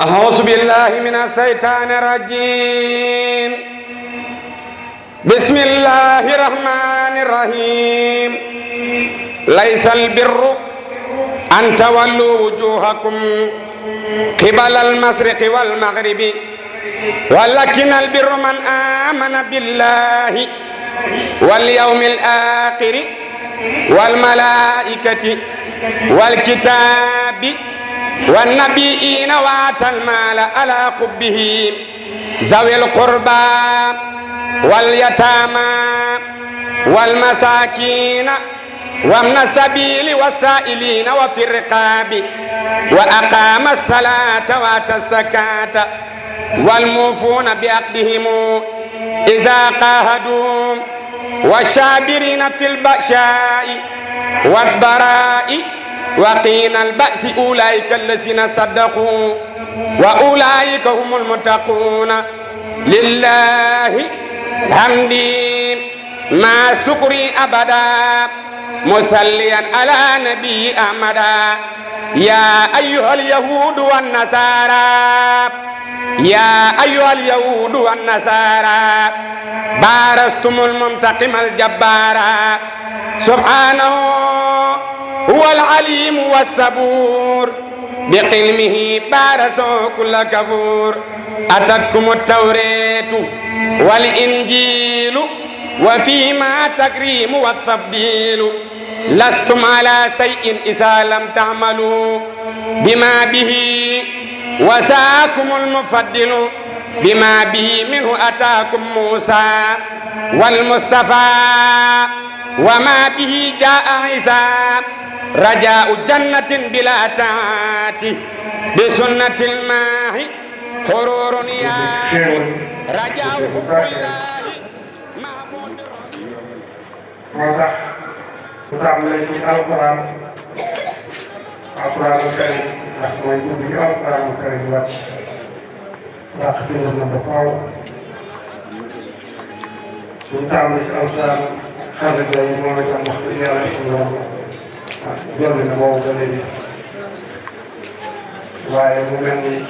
أعوذ بالله من الشيطان الرجيم بسم الله الرحمن الرحيم ليس البر أن تولوا وجوهكم قبل المشرق والمغرب ولكن البر من آمن بالله واليوم الآخر والملائكة والكتاب والنبيين وآتى المال على حبه ذوي القربى واليتامى والمساكين وابن السبيل والسائلين وفي الرقاب وأقام الصلاة وآتى الزكاة والموفون بعقدهم إذا عاهدوا والصابرين في البأساء والضراء وقين البأس أولئك الذين صدقوا وأولئك هم المتقون لله حمدي مع شكري أبدا مصليا على نبي أحمد يا أيها اليهود والنصارى يا أيها اليهود والنصارى بارزتم المنتقم الجبار سبحانه هو العليم والصبور بقلمه بارزوا كل كفور أتتكم التوراة والإنجيل وفيما تكريم والتفضيل لستم على شيء إذا لم تعملوا بما به وساكم المفضل بما به منه أتاكم موسى والمصطفى وما به جاء عيسى رجاء جنة بلا تات بسنة الماء حرور ياتي رجاء حب الله معبود الرسول موضح وتعمل في القرآن الكريم رحمه الله القرآن الكريم وأختم من بقاو وتعمل في القرآن هذا الجاي موعد المخطئ على الإسلام جرنا موضوع لي ومن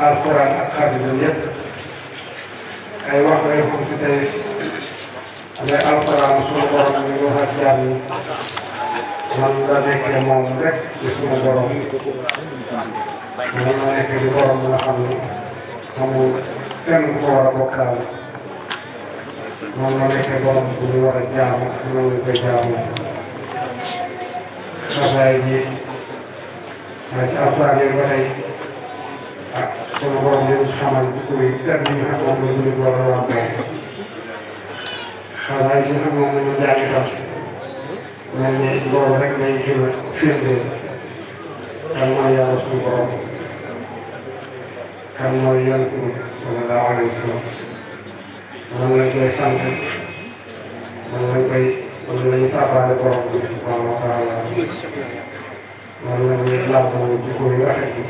القرآن هذا الجاي أي واحد يكون في تاريخ على القرآن سورة من لغة جامي من ذلك موضوع اسمه برام من ذلك برام نحن هم كم قوة بكال من ذلك برام بلغة جامي من ذلك جامي خزائي القرآن يبغي سورة برام يسمى بكل تربية من بلغة جامي xanaa yi nga xam moom la ñu jaay itam mel ni loolu rek lay gën a firndeel kan mooy yàlla suñu borom kan mooy yonent bi sallallahu alayhi wa sallam moom lañ koy sant moom lañ saabaale borom bi subhanahu wa taala moom la ñuy làmboo jikko yu rafet yi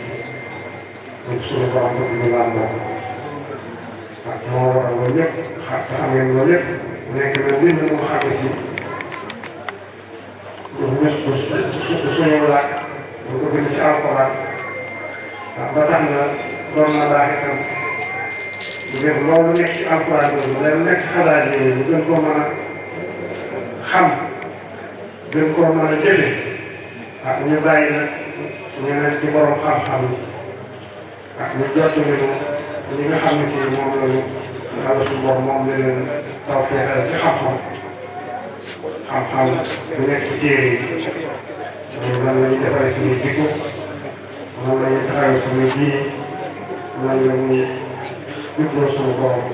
moom suñu borom bëgg ñu làmboo moo waral loolu yëpp xam ngeen loolu yëpp nekk na mbir mi nga xam ne si suñu laaj ñu ko bind ci alxuraan ba tax na doon na baax itam ngir loolu nekk ci alxuraan bi loolu nekk ci xalaat yi ñu gën koo mën a xam gën koo mën a jëfe ñu bàyyi nag ñeneen ci borom xam-xam ñu jottali ñi nga xam ne si moom lañu yàlla suñu borom moom la leen taw feexal ci xam-xam bu nekk ci téere yi nan la ñuy defaree suñuy jikko nan la ñuy taxawee suñuy diine nan la ñuy jubloo suñu borom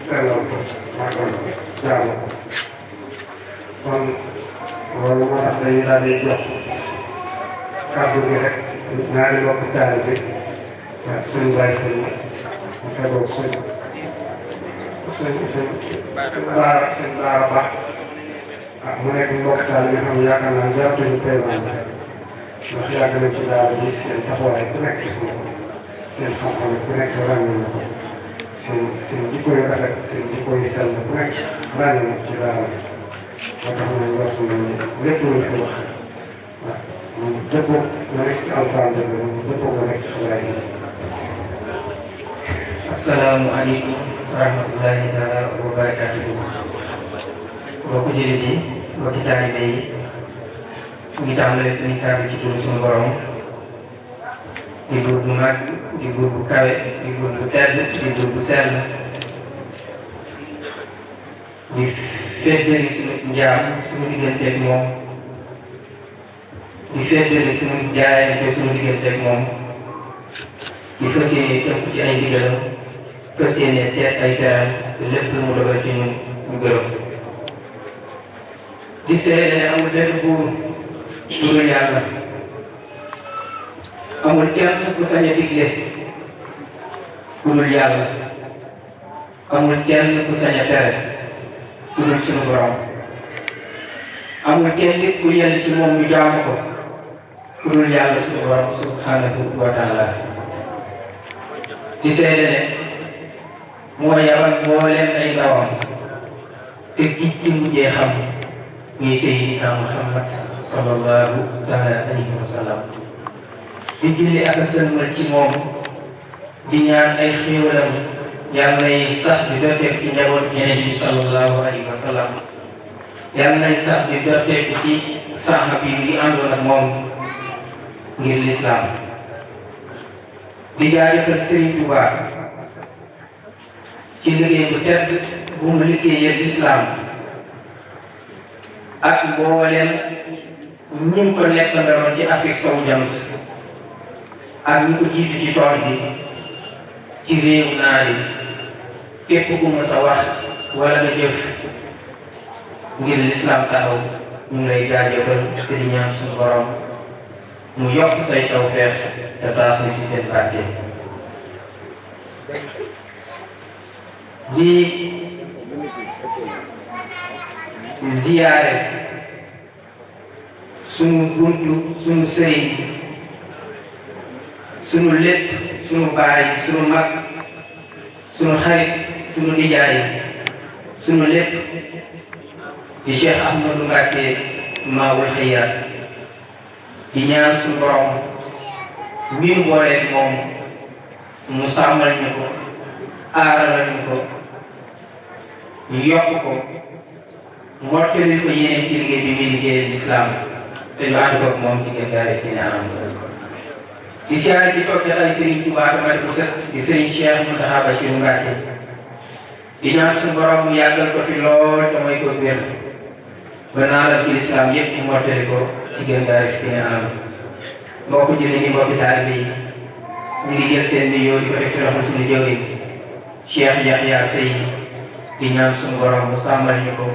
sellal ko màggal ko jaamu ko kon loolu moo tax dañuy daal di jox kàddu gi rek ñaari mbokk taalibe bi suñu bàyyi suñu mu tegoo suñu seen baara baax mu nekk mbokk daal yi nga xam ne yaakaar naa jaratuñu présenté ndax yàgg nañ ci daal di seen taxawaay ku nekk gis na ko seen xam-xam ku nekk ràññee na ko seen jikko yu rafet seen jikko yu sell ku nekk ràññee na ci daal moo tax nañ wax nañ lépp lu fi wax waaw moom dëppoo nga nekk ci alxuraan dëgg moom dëppoo nga nekk ci xalaat yi Assalamualaikum warahmatullahi wabarakatuh. Mbokk jullit yi, mbokki taalibe yi, ñu ngi tàmbalee suñu kàddu ci turu suñu borom di buur bu mag, di buur bu kawe, di buur bu tedd, di buur bu sell, di feddali suñu njaam suñu digganteeg moom, di feddali suñu jaayante suñu digganteeg moom, di fas yéene tënk ci ay ndigalam, fas yéene teet ay teram lépp lu mu dogal ci ñun ñu gërëm. di seede ne amul benn buur dul yàlla, amul kenn ku sañ a digle ku dul yàlla, amul kenn ku sañ a tere ku dul sunu borom, amul kenn nit ku yell ci moom ñu jaamu ko ku dul yàlla sunu borom subhanahu wa taala. di seede ne moo yabal mbooleem ay ndawam te gij ci mujjee xam muy Seydina Muhammad sallallahu taala alayhi wa sallam. di julli ak sëlmal ci moom di ñaan ay xéewalam yàlla nay sax di dooteeku ci njaboot Yonent bi sallallahu alayhi wa sallam, yàlla nay sax di dooteeku ci saxaaba yi àndoon ak moom ngir lislaam. di jaajëfal Sëriñ Tuubaa ci liggéey bu tedd bu mu liggéeyee lislaam ak mbooleem ñu ngi ko nekkandoon ci Afrique sowu jant ak ñu ko jiitu ci tool bi ci réew naar yi. képp ku mës a wax wala nga jëf ngir lislaam taxaw ñu ngi lay jaajëfal te di ñaan suñu borom mu yokk say tawfeex te taas ci seen barke. di ziyaare sunu buntu sunu sëriñ sunu lépp sunu baay sunu mag sunu xarit sunu nijaay sunu lépp di Cheikh Ahmadou Mbacké Maawul Xayaat. di ñaan sunu borom mi nu booleeg moom mu sàmmal ñu ko, aaral ñu ko, yokk ko, mottali ko yéene ci liggéey bi muy liggéey lislaam te ñu ànd ko moom ci gën gaari fi ne anam. di siyaare di toog ay Serigne Touba tamit bu set di Serigne Cheikh Mountakha Bassirou Mbacké. di ñaan suñu borom mu yàggal ko fi lool te may ko wér ba naanal ci lislaam yëpp mu mottali ko ci gën gaari fi ne anam. mbokku jullit yi, mbokki taalibe yi, ñu ngi jël seen nuyoo di ko teg ci loxo suñu jëwriñ Cheikh Yahya Sey. di ñaan suñu borom mu sàmmal ñu ko,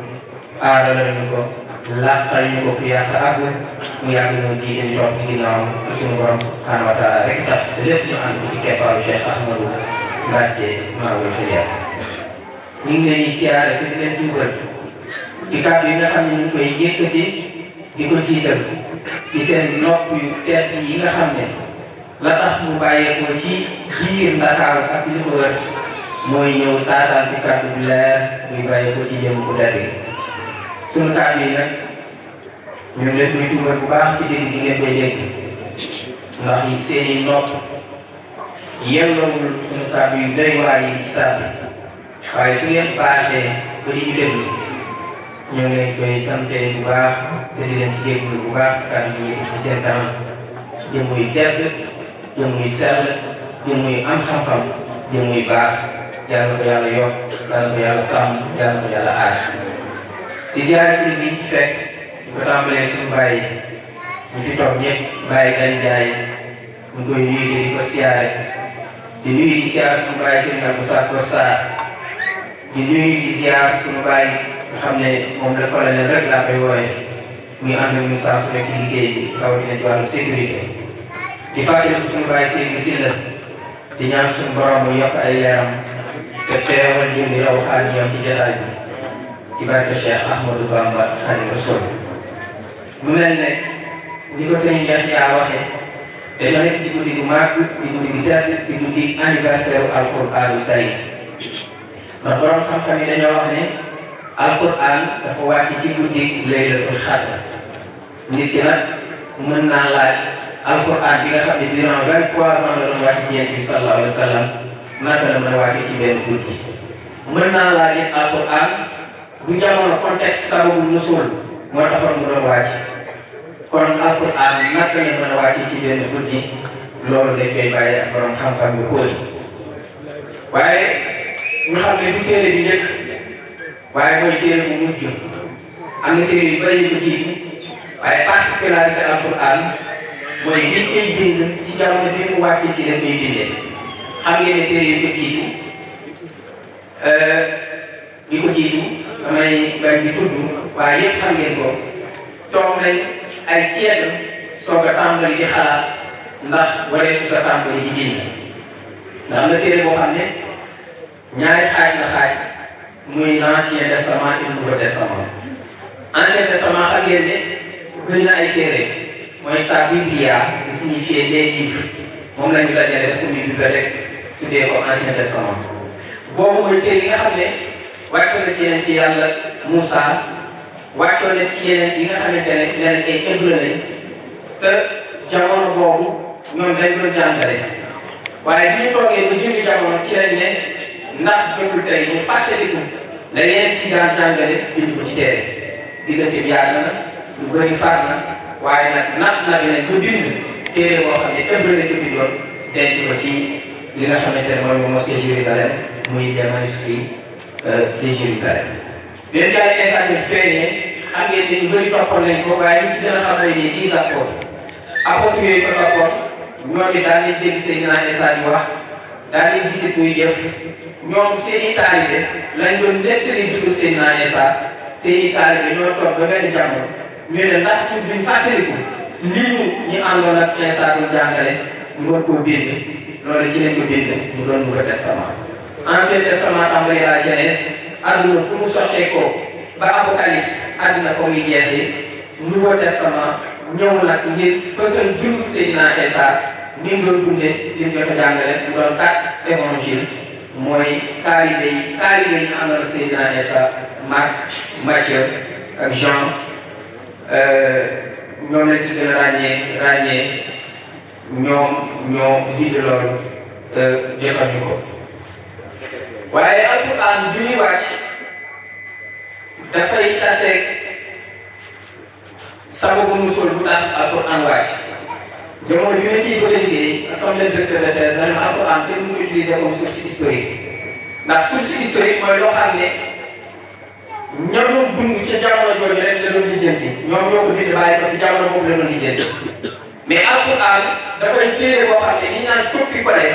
aaral ñu ko, làqal ñu ko fi yàq àgg mu yàgg ñoo jiite ñu toog ci ginnaawam suñu borom subhanahu wa taala rek tax lépp ñu ànd ci keppaaru Cheikh Ahmadou Mbacké Maawul Xayaat. ñu ngi leen di siyaare te di leen jubal ci kàddu yi nga xam ne ñu ngi koy yëkkati di ko jiital ci seen nopp yu tedd yi nga xam ne la tax mu bàyyeekoo ci biir Ndakaaru ak li ko wër mooy ñëw taataan si kàddu bu leer muy bàyyeekoo ci jëm bu tedd gi. sunu kàddu yi nag ñu ngi leen koy tuumal bu baax ci dégg di ngeen koy dégg ndax seen i nopp yelloowul sunu kàddu yu doy waar yi ci tàbbi waaye su ngeen baaxee ba di ñu déglu ñu ngi leen koy sante bu baax te di leen ci déglu bu baax kàddu yi ci seen kanam jëm muy tedd jëm muy sell jëm muy am xam-xam jëm muy baax. yàlla ko yàlla yokk, yàlla ko yàlla sàmm, yàlla ko yàlla aar. di ziare kii bi ci fekk ñu ko tàmbalee suñu bàyyi ñu fi toog ñëpp bàyyi dañ jaay ñu koy nuyu di ko siyaare di nuyu di siyaare suñu bàyyi sëriñ Abdou Sakor Sarr di nuyu di ziare suñu bàyyi nga xam ne moom la colonel rek laa koy wooye muy ànd ak ñu saa su nekk liggéey bi rawatina ci wàllu sécurité. di fàttali suñu bàyyi Seydou Sylla di ñaan suñu borom mu yokk ay leeram te teewal ñu ngi raw xaal ñoom ci jataay bi ci barke Cheikh Ahmadou Bamba Xaadimu Rasuul. mu mel ne ni ko sëñ Cheikh yaa waxee dañoo nekk ci guddi bu màgg di guddi bu tedd di guddi anniversaire alquraanul kariim ndax borom xam-xam yi dañoo wax ne alquraan dafa wàcc ci guddi laylatul qadr. nit ki nag mën naa laaj alquraan bi nga xam ne durant 23 ans la doon wàcc ci Yonent bi sallallahu alayhi wa sallam naka la mën a wàcce ci benn guddi mën naa laa it alquran bu jamono contexte sababu nusul moo taxoon mu doon wàcc kon alquran naka la mën a wàcce ci benn guddi loolu dañ koy bàyyi ak borom xam-xam yu xóol waaye ñu xam ne du téere bi njëkk waaye mooy téere bu mujj am na téere yu bëri yu ko jiitu waaye particularité alquran mooy li koy bind ci jamono bi mu wàcc ci la koy bindee xam ngeen ne téere yu ko jiitu damay bañ di tudd waaye yëpp xam ngeen ko toog nañ ay siècle soog a tàmbali di xalaat ndax wala su sa tàmbali di bind ndax am na téere boo xam ne ñaari xaaj la xaaj muy l'ancien testament et le nouveau testament ancien testament xam ngeen ne bëri na ay téere mooy ta biblia di signifier les livres moom la ñu dajale def ko muy bibliothèque tuddee ko ancien testament boobu mooy téere yi nga xam ne wàccoon na ci yeneen ci yàlla Moussa wàccoon na ci yeneen yi nga xamante ne leen ay hébreu lañ te jamono boobu ñoom dañ doon jàngale waaye bi ñu toogee ba jëndi jamono ci lañ ne ndax jotul tey ñu fàttaliku la yeneen ci daan jàngale bind ko ci téere diggante bi yàgg na lu bëri faat na waaye nag natt bi nañ ko bind téere boo xam ne hébreu la ko bindoon denc ko ci li nga xamante ne mooy mosquée Jérusalem muy des manuscrits de Jérusalem. bien que yàlla instant bi feeñee xam ngeen ni ñu bëri toppoon nañ ko waaye ñu ci gën a xam mooy ni 10 apôtres yooyu ko toppoon ñooñu daal di dégg Seydina Isa di wax daal di gis muy def ñoom seen i taalibe lañ doon nettali dugg Seydina Isa seen i taalibe ñoo toog ba benn jamono ñu ne ndax ci duñ fàttaliku lii ñu àndoon ak Isa doon jàngale ñu war koo bind loolu ci lañ ko bind mu doon Nouveau Testament. Ancien Testament tàmbali la Genèse àdduna fu mu sotteekoo ba Apocalypse àdduna fa muy jeexee Nouveau Testament ñëw nag ngir fësal dund Seydina Isa ni mu doon dundee li mu jot a jàngale mu doon 4 évangile mooy taalibe yi ñu àndoon ak Seydina Isa Marc Matthieu ak Jean ñoom lañ ci gën a ràññee ñoo bind loolu te jotaguñu ko waaye alquran bi ñuy wàcc dafay taseeg sababu nusul bu tax alquran wàcc jamono bi ma ciy bëgg a liggéey assemblée directeur de thèse dañu alquran kenn mu ko utiliser comme source historique ndax source historique mooy loo xam ne ñoo doon dund ca jamono jooju rek la doon lijjanti ñoom ñoo ko bind bàyyi ko fi jamono boobu la doon lijjanti mais alquran dafay téere boo xam ne ñi naan copie collé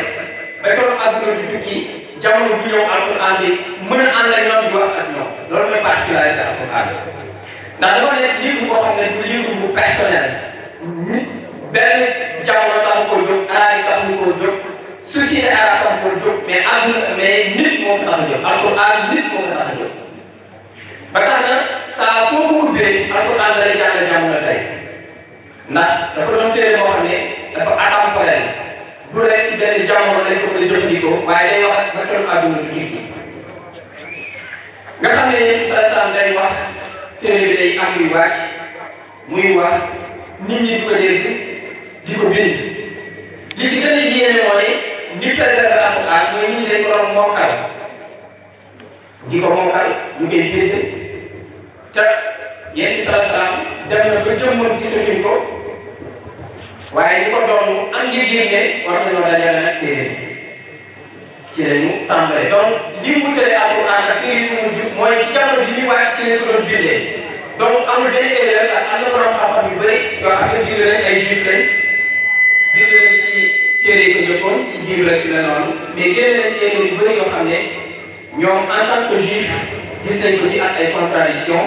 ba keroog àdduna di tukki jamono bu ñëw alquran bi mën a ànd ak ñoom di wax ak ñoom loolu mooy particularité alquran ndax dama nekk livre boo xam ne du livre bu personnel nit benn jamono taxu koo jóg arabe taxu koo jóg société arabe taxu koo jóg mais àdduna mais nit moo ko tax a jóg alquran nit moo ko tax a jóg ba tax na saa soo ko ubbee alquran da lay jàngal jamono tey ndax dafa doon téere boo xam ne dafa atemporel du rek ci benn jamono lañ ko mën a jëfandikoo waaye day wax ak ba keroog àdduna du tukki nga xam ne yéen sa day wax téere bi day am muy wàcc muy wax nit ñi di ko dégg di ko bind li ci gën a yéene mooy ni préserver alquran mooy nit ñi dañ ko doon mokkal di ko mokkal ñu koy bind te yéen sa dem na ba jëmmoon gisatuñ ko waaye ñi ko doon am yëg-yëg ne war nañoo dajale nag téere ci la ñu tàmbalee donc li mu wutalee alquran ak téere yu mujj mooy ci jamono bi ñuy wàcc ci leen ko doon bindee donc amul benn erreur ak am na borom xam-xam yu bëri yoo xam ne bind nañ ay juif lañ bind nañ ci téere yi ko jëkkoon ci biir la noonu mais génne nañ erreur yu bëri yoo xam ne ñoom en tant que juif gis nañ ko ci ak ay contradiction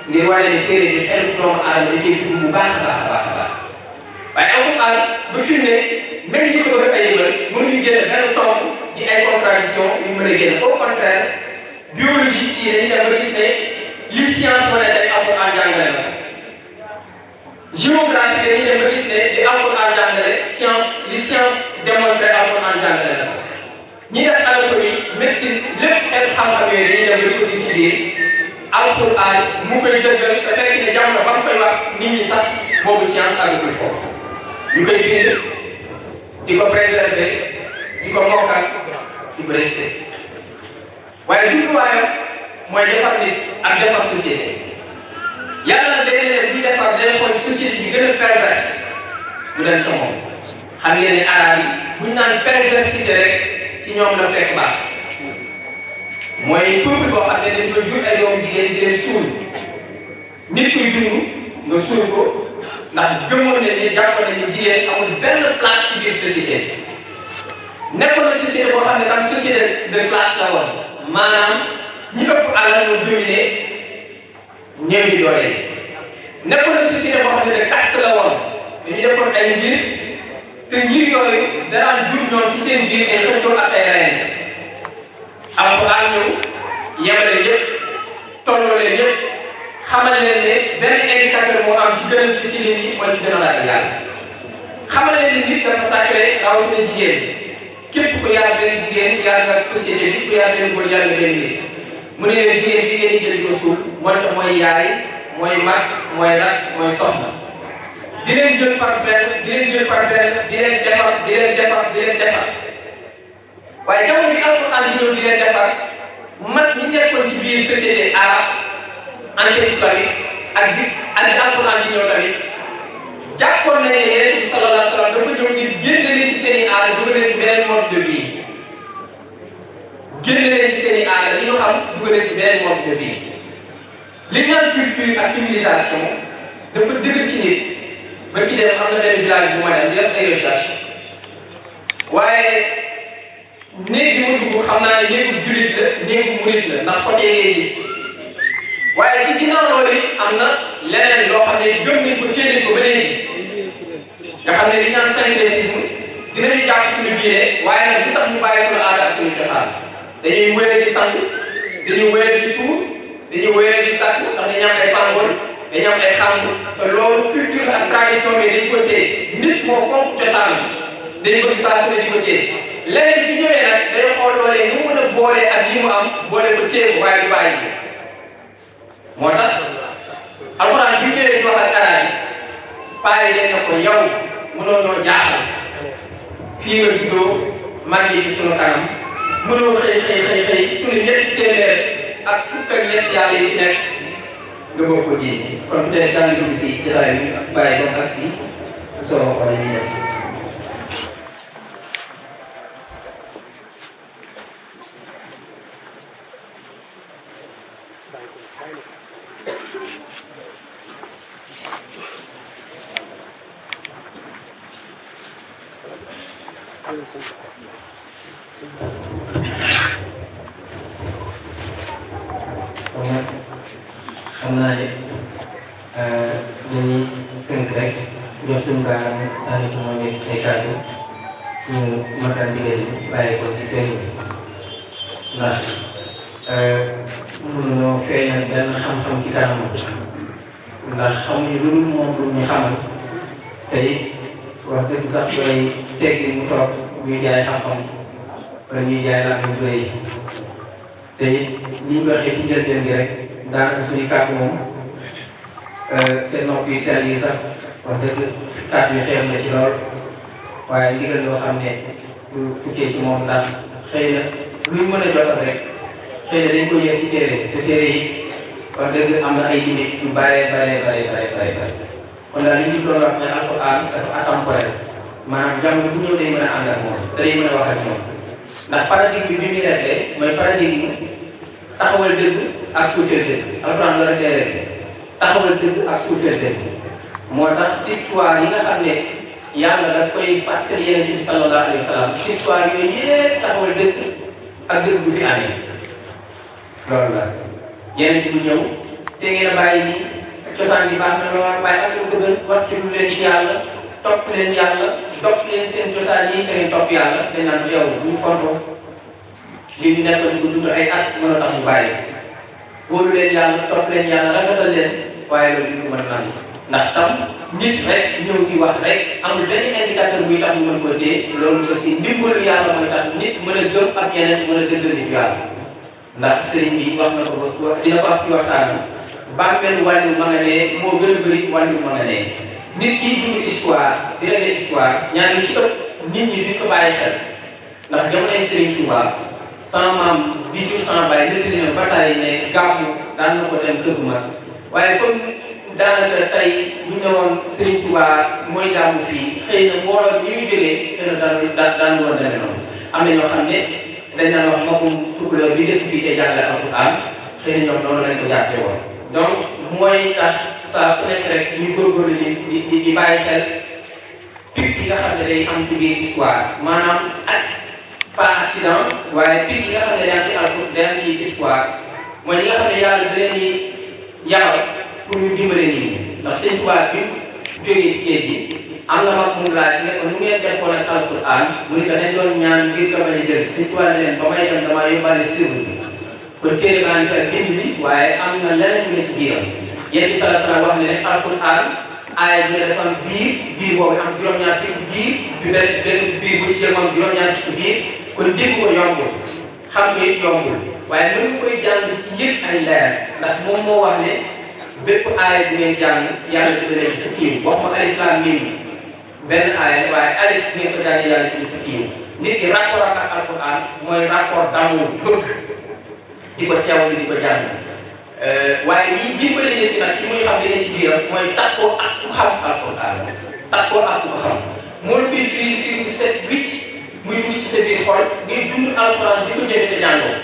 ngir wane ne téere bi xel doomu aadama da cee dugg bu baax a baax a baax a baax waaye alquran ba fi ne même ñi ko bëgg a yëngal mënuñu génne benn tomb di ay contradiction yu mën a génne au contraire biologiste yi dañuy dem ba gis ne li science mën a def alquran jàngale na géographie dañuy dem ba gis ne li alquran jàngale li science démontré alquran jàngale na ñi def anatomie médecine lépp xeetu xam-xam yooyu dañuy dem ba di ko gis ci biir alquran mu koy dëggal te fekk ne jamono ba mu koy wax nit ñi sax boobu science àggagul foofu ñu koy bind di ko préserver di ko mokkal di ko respecté waaye jubluwaayam mooy defar nit ak defar société yàlla nag léeg-léeg buy defar day xool société bi gën a perverse mu dem ca moom xam ngeen ne arabe yi buñ naan perversité rek ci ñoom la fekk baax mooy peuple boo xam ne dañ doon jur ay doomu jigéen di leen suul nit kuy dund nga suul ko ndax gëmoon nañ ne jàppoon nañ ne jigéen amul benn place ci biir société nekkoon na société boo xam ne tam société de classe la woon maanaam ñi ëpp alal ñoo dominé ñëw di doole nekkoon na société boo xam ne de caste la woon dañu defoon ay ngir te ngir yooyu danaan jur ñoom ci seen biir ay xëccoo ak ay reen alxuraan ñëw yemale yëpp tolloo leen yëpp xamal leen ne benn indicateur moo am ci gën ci nit ñi mooy gën a ragal yàlla xamal leen ne nit dafa sacré rawatina jigéen képp ku yar benn jigéen yar nga société bi ku yar benn góor yar nga benn nit mu ne leen jigéen bi ngeen di jël ko suul mooy yaay mooy mag mooy rak mooy soxna di leen jël par benn di leen jël par benn di leen defar di leen defar di leen defar waaye jamono bi alxuraan di ñëw di leen defar mag ñi nekkoon ci biir société arabe anté-islamique ak alxuraan di ñëw tamit jàppoon nañu ne Yonent bi sallallahu alayhi wa sallam dafa ñëw ngir génne leen ci seen i aada dugal leen ci beneen mode de vie génne leen ci seen i aada li ñu xam dugal leen ci beneen mode de vie li ñu naan culture ak civilisation dafa dëgër ci nit ba ki dem am na benn village bu ma dem di def ay recherche waaye néeg bi ma dugg xam naa ne néegu jurit la néegu murit la ndax foto ngay gis waaye ci ginnaaw loolu am na leneen loo xam ne gëm nañ ko téye ko ba léegi nga xam ne li ñu naan syncrétisme dinañu jàpp suñu diine waaye nag du tax ñu bàyyi suñu aada ak suñu cosaan dañuy wéyal di sang dañuy wéyal di tuur dañuy wéyal di tàkk ndax dañuy am ay pangol dañuy am ay xàmb te loolu culture ak tradition bi dañ ko téye nit moo fonk cosaan dañ bëgg saa su ne di ko téye leneen su ñëwee nag day xool loolee nu mu mën a boolee ak li mu am boole ko téye ko waaye du bàyyi moo tax alxuraan bi ñu ñëwee di wax ak araab yi paa yi dañ ne ko yow mënoo ñoo jaaxal fii nga juddoo màggee ci sunu kanam mënoo xëy sunu ñetti téeméer ak fukk ak ñetti yàlla yi ci nekk nga bokk ko jiite kon peut-être daal dugg si jotaay bi bàyyi ba as si soo ko ñu def. xam naa ne dañuy tënk rek jox suñu baaraam sànni ci moom it ay kàddu ñu matal digal bi bàyyi ko ci seen bi ndax mënuñoo feeñal benn xam-xam ci kanam ndax xamuñu lu dul moom lu ñu xamal te it wax dëgg sax lay teggi mu toog ñuy jaay xam-xam wala ñuy jaay làmmiñ bu rëy te it li ñu waxee ci njëlbeen gi rek daanaka suñu kàddu moom seen nopp yu sell yi sax wax dëgg kàddu yu xeeb na ci lool waaye ndigal loo xam ne du tukkee ci moom ndax xëy na luñ mën a jotal rek xëy na dañ ko yëg ci téere te téere yi wax dëgg am na ay limites yu bare kon daal li ñu doon wax ne alxuraan dafa atemporel maanaam jamono bu ñëw day mën a ànd ak moom te day mën a wax ak moom ndax paradigme bi muy nekkee mooy paradigme taxawal dëgg ak suufeel dëgg alxuraan la rek taxawal dëgg ak suufeel dëgg moo tax histoire yi nga xam ne yàlla daf koy fàttali Yonent bi sallallahu alayhi wa sallam histoire yooyu yëpp taxawal dëgg ak dëgg bu fi amee loolu la Yonent bu ñëw te ngeen a bàyyi ni cosaan bi baax na lool waaye am na ko gën waxtu leen ci yàlla topp leen seen cosaan yi da ngeen topp yàlla dañ naan yow bu ñu fontoo li ñu nekk di ko dund ay at mën a tax mu bàyyi wóolu leen yàlla topp leen yàlla rafetal leen waaye loolu du mën a nangu ndax tam nit rek ñëw di wax rek amul benn indicateur buy tax ñu mën ko téye loolu aussi ndimbalu yàlla mooy tax nit mën a gëm ak yeneen mën a dëggal nit yàlla ndax sëriñ bi wax na ko ba dina ko wax ci waxtaanam bàmmeelu wàllu ma nga ne moo gën a bëri wàllu ma nga ne nit ki dund histoire di régler histoire ñaari ci ëpp nit ñi duñ ko bàyyi xel ndax jamonoy Serigne Touba sama maam bi jur sama baay nit ñi ba tey ne gàmmu daan na ko dem kër gu mag waaye comme daanaka tey bu ñu ne woon Serigne Touba mooy gàmmu fii xëy na mbooloo bi ñuy jógee xëy na daan woon demee noonu am na ñoo xam ne dañ naan wax mbokkum tukulóor bi dëkk bi te jàngale alquran xëy na ñoom noonu lañ ko jàppee woon donc mooy tax saa su nekk rek ñu góorgóorlu di bàyyi xel pic yi nga xam ne day am ci biir histoire maanaam pas accident waaye pic yi nga xam ne day am ci histoire mooy ñi nga xam ne yàlla da leen di yabal pour ñu dimbale nit ñi ndax seen tubaab bi jógee ci géej gi am na mag mu laaj ne ko nu ngeen defoon ak alquran mu ne ko dañ doon ñaan ngir ko bañ a jël seen tubaab leen ba may dem damaa yóbbaale sirru bi kon téere baa ngi koy bind bi waaye am na leneen lu ne ci biiram yéen bi sala sala wax ne ne alquran aaya bi ne dafa am biir boobu am juróom-ñaar fukki biir bi benn biir bu ci jël moom juróom-ñaar fukki biir kon dégg ko yombul xam ko it yombul waaye mën nga koy jàng ci yëpp ay leer ndax moom moo wax ne bépp aaya bi ngeen jàng yàlla dina leen sa kiiw wax ma alif laam miim benn aaya waaye alif bi ngeen ko jàng yàlla dina sa kiiw nit ki rapport ak alquran mooy rapport d'amour bëgg di ko teewlu di ko jàng waaye yi dimbale nit ki nag ci muy xam ne ci biiram mooy takkoo ak ku xam alquran takkoo ak ku ko xam moo la koy firi mu set wicc muy dugg ci sa biir xol ngay dund alquran di ko jëfe te jàngoo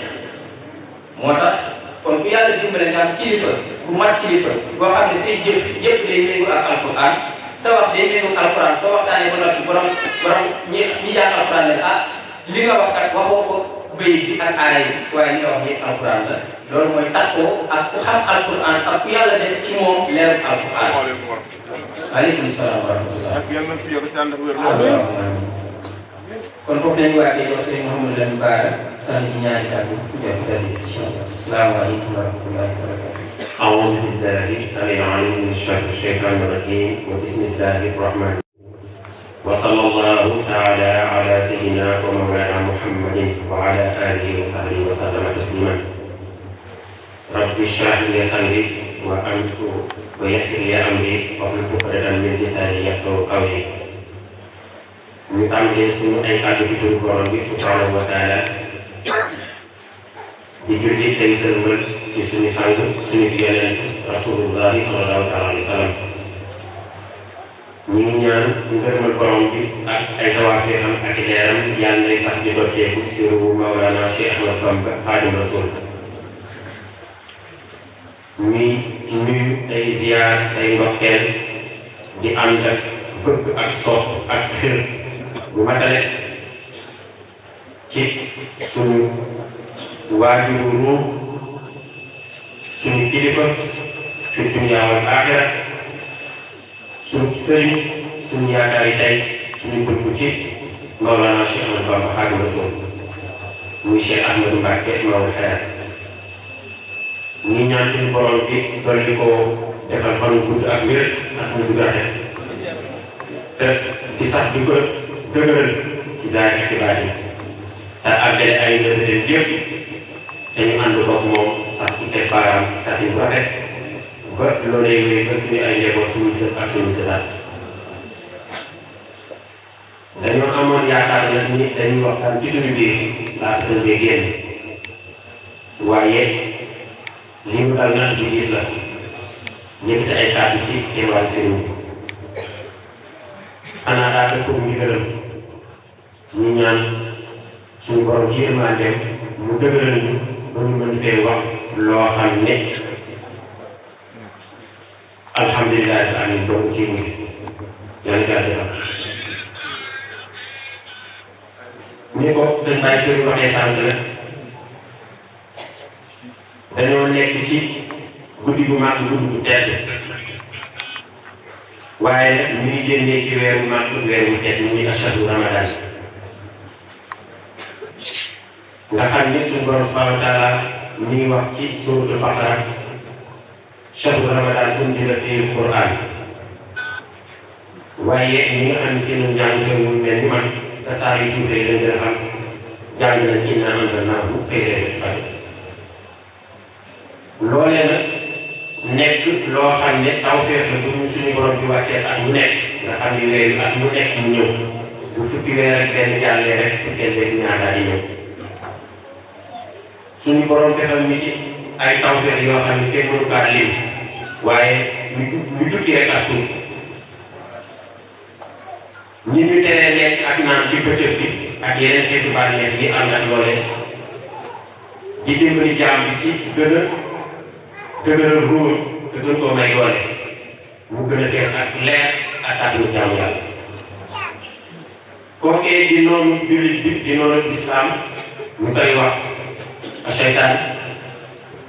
moo tax kon ku yàlla dimbale nga am kilifa bu mat kilifa boo xam ne say jëf yëpp day méngoo ak alquran sa wax day méngoo alquran soo waxtaanee ba noppi borom ñi jàng alquran la ah li nga wax kat waxoo ko bayit bi ak aaya yi waaye li nga wax yëpp alquran la loolu mooy takkoo ak ku xam alquran ak ku yàlla def ci moom leeru alquran. waaleykum salaam wa rahmatulah. kon foofu lañu waatee jox sëriñ Mouhamadou Lamine Bara sant ci ñaari kàddu jox dal incha allah asalaamaaleykum wa rahmatullahi wa barakatuh. أعوذ بالله السميع العليم من شر الشيطان الرجيم وبسم الله الرحمن وصلى الله تعالى على سيدنا ومولانا محمد وعلى آله وصحبه وسلم تسليما رب اشرح لي صدري ويسر لي أمري واحلل عقدة من لساني يفقهوا قولي ñu tàmbalee suñu ay kàddu ci turu borom bi subhanahu wa taala di julli tey sëlmal ci suñu sang suñu yonent rasulullahi sallallahu taala alayhi wa sallam ñu ngi ñaan ngërëmal borom bi ak ay tawaafeexam ak i leeram yàlla nay sax di dotteeku ci siru Mawlana Cheikh Ahmad Bamba Xaadimu Rasuul ñuy nuyu ay ziyaar ay ndokkeel di ànd ak bëgg ak sopp ak xir bu matale ci suñu waajuru ruux suñu kilifa fi dunya wal aaxira suñu sëriñ suñu yaakaari tey suñu bëgg ci Mawlana Cheikh Ahmadou Bamba Xaadimu Rasuul muy Cheikh Ahmadou Mbacké Maodo Xayat ñi ñaan suñu borom bi dolli ko defal fan gudd ak wér ak mu dugg rafet te di sax di ko dëgëral ci zaahir ak ci baatin te àggale ay ndëndëm yëpp te ñu ànd koog moom sax ci teg baaraam sax yu rafet ba loolee wéy ba suñu ay njaboot suñu sët ak suñu sëtaat dañoo amoon yaakaar nag ni dañuy waxtaan ci suñu biir laata seen bee génn waaye li mu dal nag bu diis la ñëkkati ay kàddu ci teewaayu sëriñ bi xanaa daa dëpp ñu gërëm ñu ñaan suñu borom ci yërmandeem mu dëgëral ñu ba ñu mën fee wax loo xam ne alhamdulilah amin doomu ci mujj yàlla gaa defal ni ko seen bàyyi kër waxee sànq la dañoo nekk ci guddi bu màgg guddi bu tedd waaye nag ñu ngi génnee ci weeru màgg weeru tedd muy ashadu ramadan nga xam ne suñu borom subhanahu wa taala mi ngi wax ci suratul Baqara shahru ramadan unzila fiihi al-Qur'an waaye ñi nga xam ne seen njàng seen mu mel ni man te saa yu suufee dañ gën a xam jàng nañ innaa anzalnaahu fii laylatil qadr loolee nag nekk loo xam ne tawfeex la bu suñu borom di wàccee at mu nekk nga xam ne weer at mu nekk mu ñëw bu fukki weer ak benn jàllee rek fukkeel beeg ñaar suñu borom defal ñu ci ay tawfeex yoo xam ne kenn mënu kaa lim waaye ñu tukki rek as tuut ñi ñu teree lekk ak naan ci bëccëg bi ak yeneen xeetu bànneex yi ànd ak loole di dimbali jaam bi ci gën a dëgëral ruur te gën koo may doole mu gën a fees ak leer ak kàddu jaamu yàlla kookee di noonu jullit bi di noonu lislaam ñu koy wax a seytaan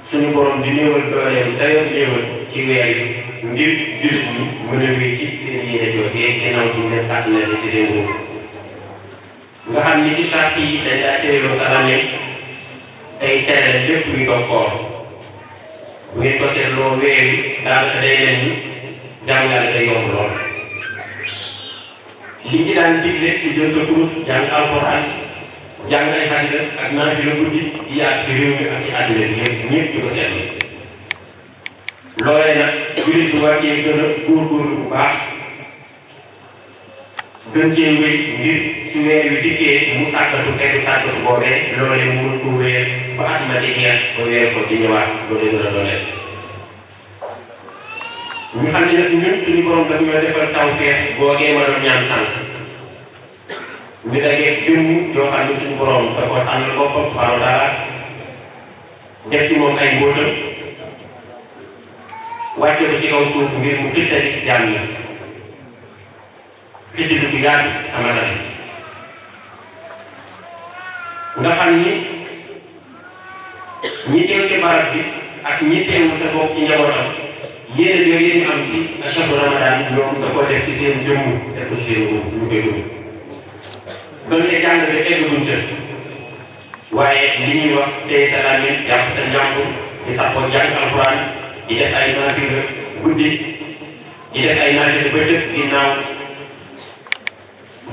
suñu borom di néewal dooleem dayoo néewal ci weer yi ngir jullit ñi mën a wéy ci seen yéene joojee ginnaaw ci leen partenaire ci seen nguur nga xam ni ci sart yi dañ daa téeloo sa ràññee tey tere lépp luy doog koor bu ngeen ko seetloo weer yi daanaka day leen ni jaamu yàlla day yomb lool li ci daan digle ci jël sa kurus jàng alxuraan jàng ay xasida ak naan bi la guddi yi yaatu ci réew mi ak ci àddina bi yëpp ñëpp di ko seetlu loolee nag jullit bu war cee gën a góorgóorlu bu baax gën cee wéy ngir su weer wi dikkee mu tàggatu xeetu tàggatu boobee loolee mu mën ko wéer ba at ma di jeex ba weer ko di ñëwaat ba dee gën a dooleel ñu xam ne nag ñun suñu borom daf ñoo defal tawfeex boogee ma doon ñaan sànq ñu dajeeg jëmm yoo xam ne suñu borom da ko tànnal boppam subhanahu wa taala def ci moom ay mbóotam wàcce ko ci kaw suuf ngir mu xittali jaam yi xiti du ci gaat amata nga xam ni ñi teew ci barab bi ak ñi teewu te bokk ci njabootam yéen yooyu ñu am si ashahru ramadan ñoom da ko def ci seen jëmm def ko ci seen nguur ñu koy dund doon te jàng de egguñ ca waaye li ñuy wax tey sa làmmiñ jàpp sa njàmbur di saxoo jàng alxuraan di def ay naafila guddi di def ay naafila bëccëg ginnaaw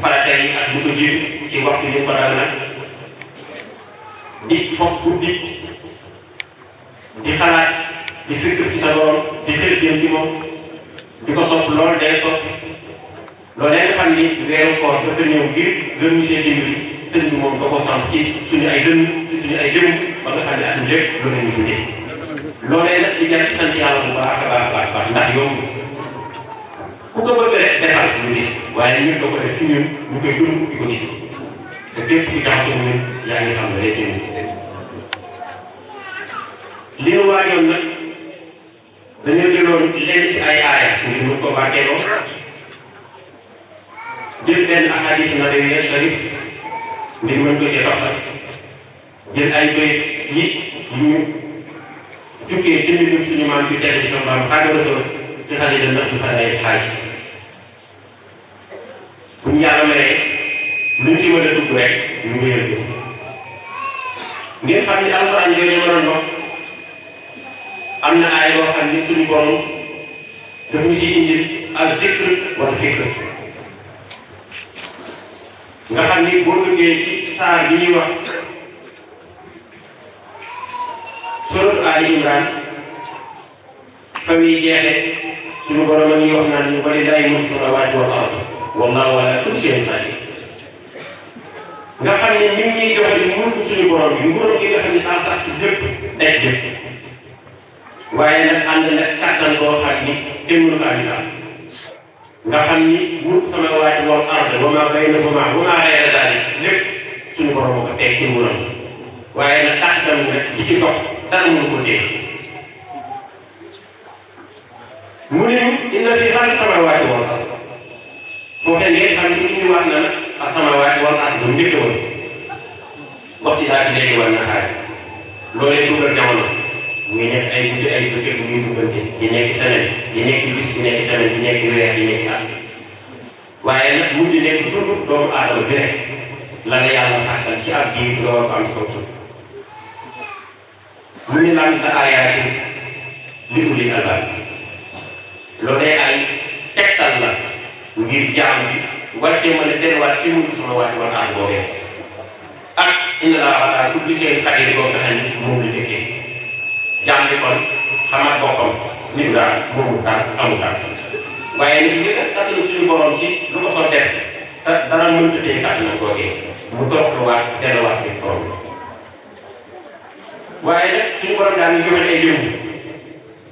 farata yi ak lu ko jiitu ci waxtu ñu ko dal nag di foog guddi di xalaat di fikr ci sa borom di xër jëm ci moom di ko sopp lool day sopp loolu nga xam ni weeru koor dafa ñëw ngir gën ñu see dimbali sëñ bi moom da ko samp ci suñu ay dënn ci suñu ay jëm ba nga xam ne at mi lépp loolu la ñu dundee loolee nag di jar ci sant yàlla bu baax a baax ndax yomb ku ko bëgg rek defal ñu gis waaye ñun da ko def ci ñun ñu koy dund di ko gis te képp ku jaxasoo ñun yaa ngi xam ne lay dund li nu waajoon nag dañoo jëloon leen ci ay aaya ngir mun ko bàkkeeloo jël benn ahadis nabawiya sharif ngir mën ko cee toxal jël ay bayt yi ñu jukkee ci mbindum suñu maam bi tedd ci sama maam Xaadimu Rasuul ci xasida ndax du xadaay xaaj bu ñu yàlla mayee luñ ci mën a dugg rek ñu wéyal ko ngeen xam ni alxuraan yooyu ma doon wax am na ay yoo xam ni suñu borom daf ñu si indil ak zikr wala fikr nga xam ni boo duggee ci saar bi ñuy wax suratu Ali Imran fa muy jeexe suñu borom a ñuy wax naan ñu bari lay mulku samaawaati wal ard wallahu ala kulli shay'in qadir nga xam ne nit ñuy joxe mulku suñu borom bi nguuram gi nga xam ne en sax ci lépp daj lépp waaye nag ànd nag kàttan koo xam ni kenn mënu kaa misaal nga xam ni mulku samaawaati wal ard wa maa baynahumaa wa maa ghayra zaalik lépp suñu borom moo ko teg ci nguuram waaye nag kàttan nag di ci dox dara mënu ko téye mu ne inna fi xalqi samaawaati wal ard foofu ngeen xam ni ñu wax na nag as-samaawaati wal ard bu njëkk woon wax ci daal di léegi war na xaar loolee dugal jamono muy nekk ay guddi ay bëccëg muy duggante di nekk semaine di nekk bis di nekk semaine di nekk weer di nekk at waaye nag mu di nekk dund doomu aadama bi rek la nga yàlla sàkkal ci ab jiir nga war ko am ci kaw suuf mu ne lan la aayaatu li ulil albaab loolee ay tegtal la ngir jaam bi war cee mën a delluwaat ci mulku samaawaati wal ard boobee ak inna Allaaha alaa kulli shay'in qadiir boo nga xam ne moom la dëkkee jaam bi kon xamaat boppam nit daal moomu daal amul daal waaye nit ñi nga kàttanu suñu borom ci lu ko soo def te dara mënut a téye kàttanam googee mu toroxluwaat delluwaat ci borom waaye nag suñu borom daal ñu joxe ay jëmm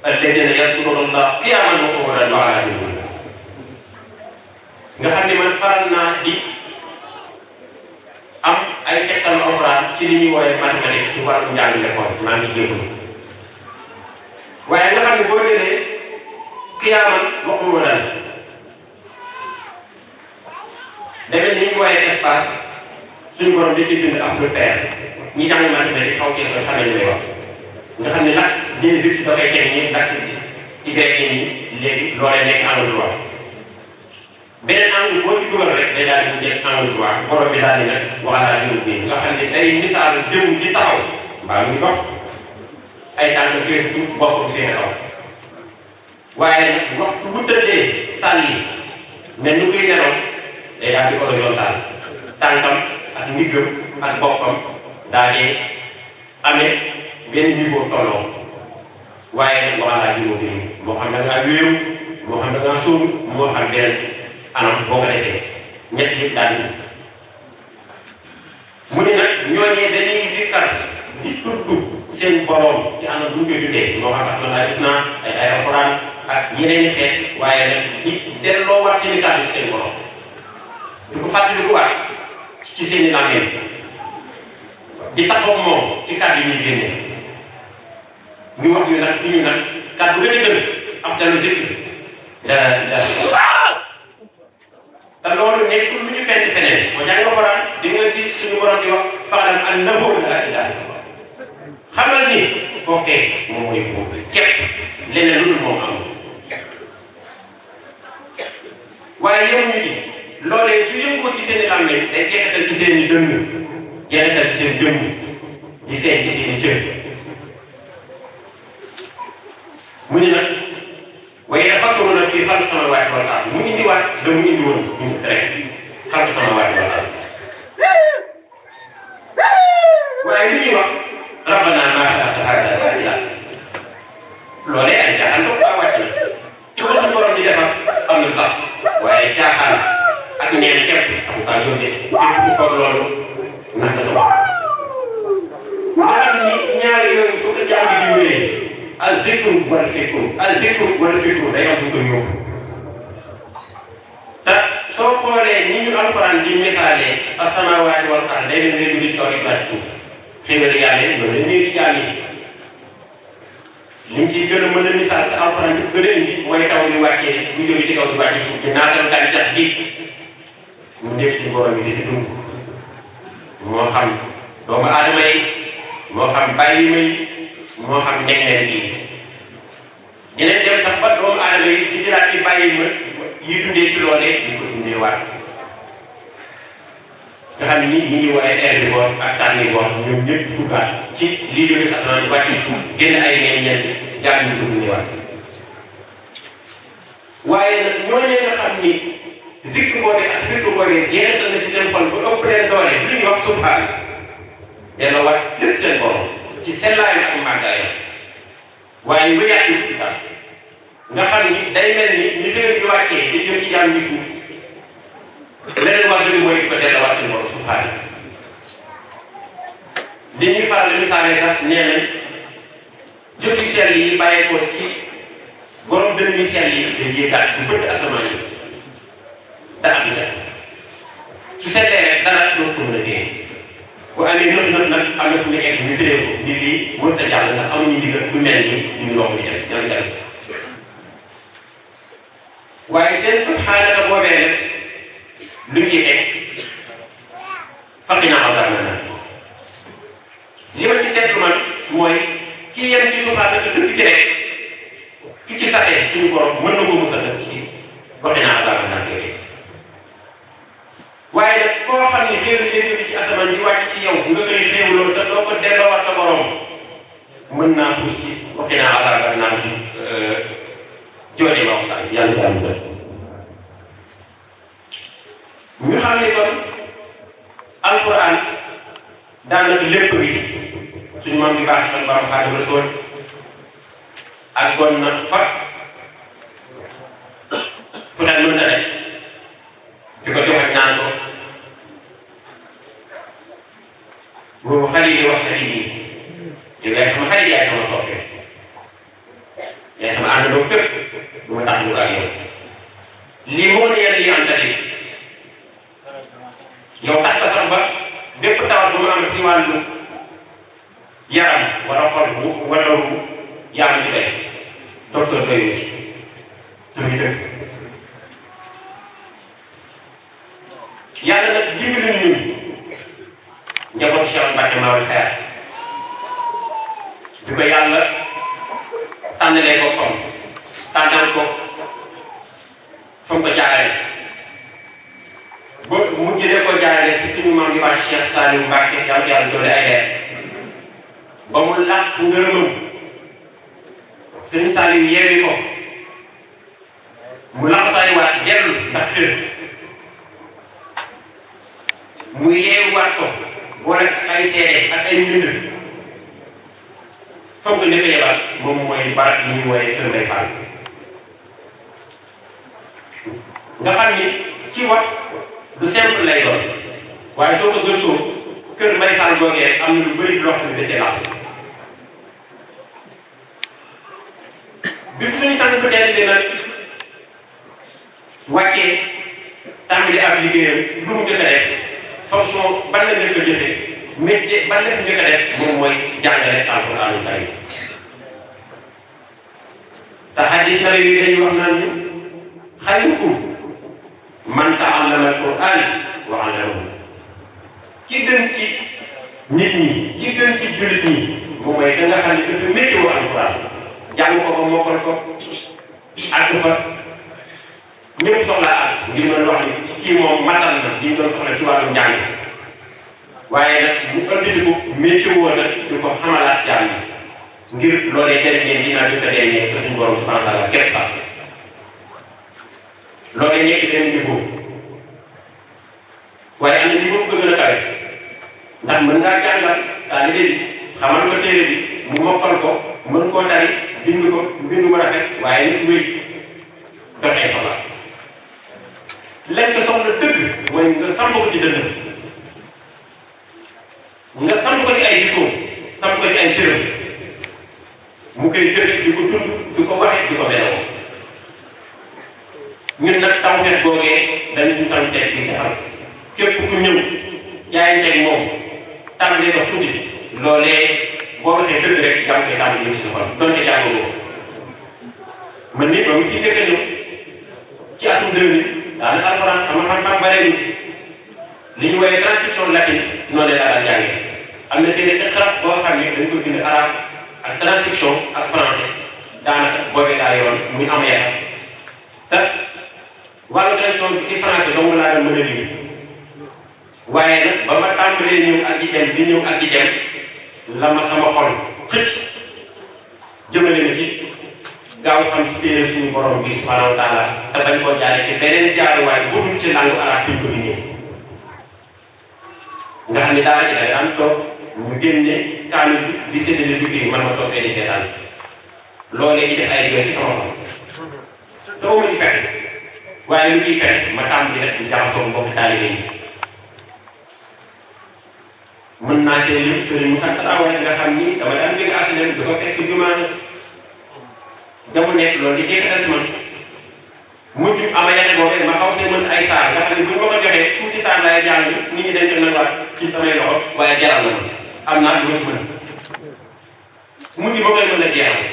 alladina yaskuruna Allah qiyaman wa qu'udan wa ala junubihim nga xam ne man faral naa di am ay tegtal alxuraan ci li ñuy woowee mathématique ci wàllu njàng l'école maa ngi jégalu waaye nga xam ne boo jëlee qiyaman wa qu'udan demee ni ñu woowee espace suñu borom da ciy bind ab repère ñi jàng mathématique xaw cee sooy xamee li may wax nga xam ne l'axe des x da koy teg nii ndax y nii léegi loolee nekk angle droit beneen angle boo ci dugal rek day daal di mujjee angle droit borom bi daal di nag waxalaa junub bi nga xam ne day misaal jëm ci taxaw mbaa muy dox ay tànk fees suuf boppam seen kaw waaye nag waxtu bu tëddee tàll yi mais nu koy neroon day daal di horizontal tànkam ak ndiggam ak boppam daa dee amee benn niveau tolloo waaye nag waxalaa junub bi moo xam da ngaa wéeru moo xam da ngaa sóobu moo xam benn anam boo ko defee ñett yëpp daal di mu ne nag ñooñee dañuy zikkar di tudd seen borom ci anam bu ñu koy tuddee moo xam asmaul husna ay alxuraan ak yeneen i xeet waaye nag di delloowaat seen i kàddu ci seen borom di ko fàttalikuwaat ci seen i làmmiñ di taxaw moom ci kàddu yi ñuy génne ñu wax ñu nag du ñu nag kàddu gën a gën afdalu zikr te loolu nekkul lu ñu fenn feneen boo jàng Alxuraan di nga gis suñu borom di wax fa'lam annahu laa ilaaha illallaah xamal ni kookee moom mooy buur képp leneen lu dul moom amul waaye yemuñu ci loolee su yëngoo ci seen i làmmiñ day jeexital ci seen i dënn jeexital ci seen jëmm di feeñ ci seen i cër mu ne nag waaye yatafakkaruuna fii xalqi samaawaati wal ard mu indiwaat da mu indi woon ñu rek xalqi samaawaati wal ard waaye li ñuy wax rabbanaa maa xalaqta haazaa baatilan loolee ay caaxaan doog baa wàcc na ci ko suñu borom di defar am na sax waaye caaxaan ak neen képp amu kaa jóge képp ku foog loolu nax na sa bopp nga xam ni ñaari yooyu su ko jàng di wéyee al zikru wal fikru day am fu ko yóbbu te soo xoolee ni ñu alxuraan di misaalee as-samaawaati wal ard day dem day jóge ci kaw di bàcc suuf xéwal yàlla yi loolu la ñuy di jaam yi li mu ciy gën a mën a misaal te alxuraan bi gën a indi mooy taw bi wàccee bu jóge ci kaw di bàcc suuf di naatal gàncax gi mu def suñu borom bi di ci dund moo xam doomu aadama yi moo xam bàyyi may moo xam ndegmeen bii dinañ dem sax ba doomu aadama yi di jëlaat ci bàyyi ma yi dundee ci loolee di ko dundee waat nga xam ni ñi ñu woowee herbivore ak carnivore ñoom ñëpp duggaat ci lii jóge sa asamaan wàcc suuf génn ay meññeent jaar ñu ko dundee waat waaye nag ñooñu nga xam ni zikr boobee ak fikr boobee jeexital na si seen xol ba ëpp leen doole li ñuy wax subhaan delloo waat lépp seen borom ci sellaayam ak màggaayam waaye ba yàgg nga xam ni day mel ni ni féer bi wàccee di jëm ci jaam ñi suuf leneen wax dëgg mooy ko delloowaat seen borom subhaan li ñuy faral misaale sax nee nañ jëfi sell yi bàyyeekoo ci borom dënn yi sell yi day yéegaat bu bëtt asamaan yi dara du jot su sellee rek dara doo ko mën a dee bu amee nëf nag am na fu ñu egg ñu téye ko ni lii mënut a jàll ndax amuñu ndigal bu mel ni ñu yomb di dem ñoom jàll waaye seen subhaanaka boobee nag lu ñu teg faqinaa azaaban naar li ma ci seetlu man mooy kii yem ci subhaanaka dëgg ci rek su ci saxee suñu borom mën na koo musal nag ci faqinaa azaaban naar yooyu waaye nag koo xam ne xéew léegi ci asamaan di wàcc ci yow nga koy xéewloo te doo ko delloowaat sa borom mën naa xuus ci waqinaa azaaban naar ci joone ma wax sànq yàlla daal musal ñu xam ne kon alquran daanaka lépp bi suñu maam bi baax sax borom Xaadimu Rasuul ak gon na fa fu xel mën na rek di ko joxe naan ko boobu xale yi wax xale yi yow yaay sama xarit yaay sama soppe yaay sama àndandoo fépp du ma tax ñu ko ak yow lii moo ne lii am tali yow tax ba sax ba bépp tawat bu ma am ci wàllu yaram wala xol wala ru yaa ngi ci tey docteur doy wu ci suñu dëkk yàlla nag dimbali ñu njaboot Cheikh Mbacke Maodo Xayar bi ko yàlla tànnalee boppam tànnal ko fa mu ko jaarale ba mu jëlee ko jaarale si suñu maam yi waa Cheikh Saliou Mbacke yàlla ci yàlla doole ay leer ba mu làq ngërëmam sëñ Saliou yeewi ko mu làq Saliou dellu ndax xër mu yeewaat ko boole ak ay seede ak ay mbind fa mu ko njëkk a yebal moom mooy barab yi ñuy wooyee Kër Mbaye Fall nga xam ni ci wax lu simple lay doon waaye soo ko gëstoo Kër Mbaye Fall googee am na lu bëri loo xam ne dañ koy bi fi suñu sant bu teel bi nag wàccee tàmbali ab liggéeyam lu mu njëkk a def fonction ban la njëkk a jëfee métier ban la fi njëkk a def moom mooy jàngale alquraanul kariim te hadis na yi dañuy wax naan ñu xayrukum man ta'allama alquraan wa 'allamahu ki gën ci nit ñi ki gën ci jullit ñi moom mooy ka nga xam ne dafa météo alquraan jàng ko mokkal ko àgg fa ñëpp soxlaa ak ngir mën wax ni kii moom matal na li ñu doon soxla ci wàllum njàng waaye nag bu ënditi ko métier woo nag di ko xamalaat jàng ngir loolee jëriñ ngeen dinaa bi tëddee ñe suñu borom subhanahu wa taala képp tax loolee nekk benn niveau waaye am na niveau bu gën a kawe ndax mën ngaa jàngal taalibe bi xamal ko téere bi mu mokkal ko mën koo tari bind ko bindu ko rafet waaye nit wéy doxee soxla lekk soxla dëgg mooy nga samp ko ci dënn nga samp ko ci ay jikkoom samp ko ci ay cëram mu koy jëfe di ko dund di ko waxe di ko meloo ñun nag tawfeex googee dañu suñu sant teg bi defal képp ku ñëw jaayanteeg moom tàmbalee dox tuuti loolee boo waxee dëgg rek yaa ngi koy tàmbalee ci sa xol doonte jàngoo man nit moom fii njëkk a ñëw ci atum 2000 daanaka alxuraan sama xam-xam bare ni li ñu woowee transcription latine noonu la daan jàngee am na téere Iqra boo xam ne dañ ko bind arabe ak transcription ak français daanaka boobee daa yoroon muy am yaram te wàllu traduction bi si français dong laa doon mën a lire waaye nag ba ma tàmbalee ñëw ak di dem di ñëw ak di dem la ma sama xol xëcc jëmale ma ci gaaw xam ci téere suñu borom bi subhanahu wa taala te bañ koo jaaree ci beneen jaaruwaay bu dul ci langue arabe bi ñu ko bindee nga xam ne daara ji day am toog ñu génne kaamil bi di séddale jukki man ma toog fee di seetaan loolee di def ay jooy ci sama xol taw ma ci pexe waaye lu ciy pexe ma tàmbali nag di jaxasoo mbokk taalibe yi mën naa seen lim sëriñ Moussa Traoré nga xam ni dama daan jóge HLM di ko fekk jumaa jamu nekk loolu di jeexital si man mujj ama yate boobee ma xaw see mën ay saar nga xam ne bu ñu ma ko joxee tuuti saar laay jàng nit ñi dañ ko nanguwaat ci samay loxo waaye jaral na ma am naa lu ma ci mën mujj ba koy mën a jeexal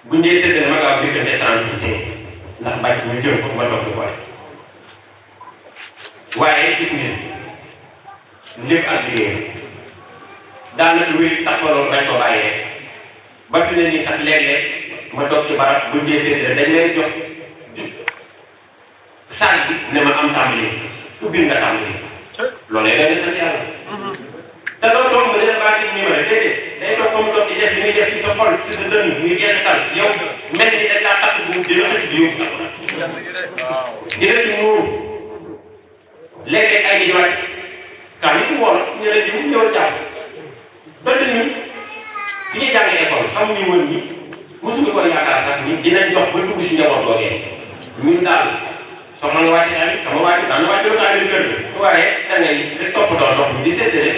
buñ dee séddale ma gaaw diggante 30 minutes ndax bañ ñu jël ko ma toog di fooy waaye gis ngeen lépp ak liggéeyam daanaka wéy taxawaloon bañ koo bàyyee ba fi ne nii sax léeg-léeg ma toog ci barab buñ dee séddale dañ lay jox saag bi ne ma am tàmbali ubbil nga tàmbali loolee day sant yàlla te doo toog nga leen bâché numéro déedéet day toog fa mu toog di def li muy def ci sa xol ci sa dënn muy jeexital yow mel ni dañ laa takk bu mu dina xëcc di yóbbu sax dina ci muuru léeg-léeg ay nit wàcc kaa nit mu woon ñu leen di ñëw jàpp donte ñun bi ñuy jàngee école xamuñu woon ni mosuñu ko yaakaar sax ni dinañ jox ba dugg si njaboot boogee ñun daal soxla nga wàcc tamit sama wàcc daan na wàcc tamit kër gi waaye da ngay rek toppatoo ndox mi di séddale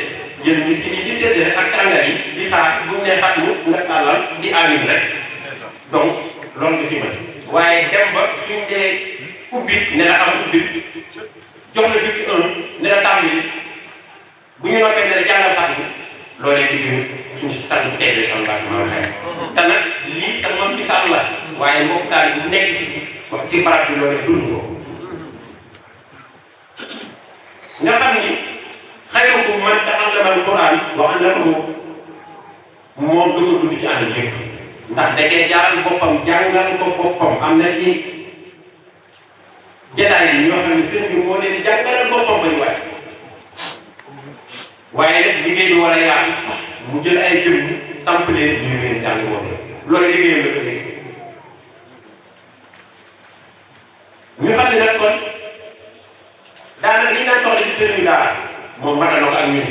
jël miskin yi di séddale ak tàngaay yi di xaar bu ñu nee xat mu nga tàllal di amin rek donc loolu nga fi mën waaye dem ba suñ dee ubbi ne la am ubbi jox la jukki ne la tàmbali bu ñu noppee ne la jàngal xat mu loolee di fi suñ sang tey de son baax maa xëy te nag lii sa moom misaal la waaye mbokk daal bu nekk si barab bi loolee dund ko nga xam ni xayrukum man ta'allama al-Qur'an wa 'allamahu moom du ko dund ci ànd yëpp ndax da cee jaaral boppam jàngal ko boppam am na ci jotaay yi ñoo xam ne sëñ bi moo leen jàngalal boppam bañ wàcc waaye nag liggéey bi war a yaatu mu jël ay jëm samp leen ñu leen jàng boppam loolu liggéeyam la ko léegi ñu xam ne nag kon daanaka li naan soxla ci sëriñ daara moom matal na ko ak ñun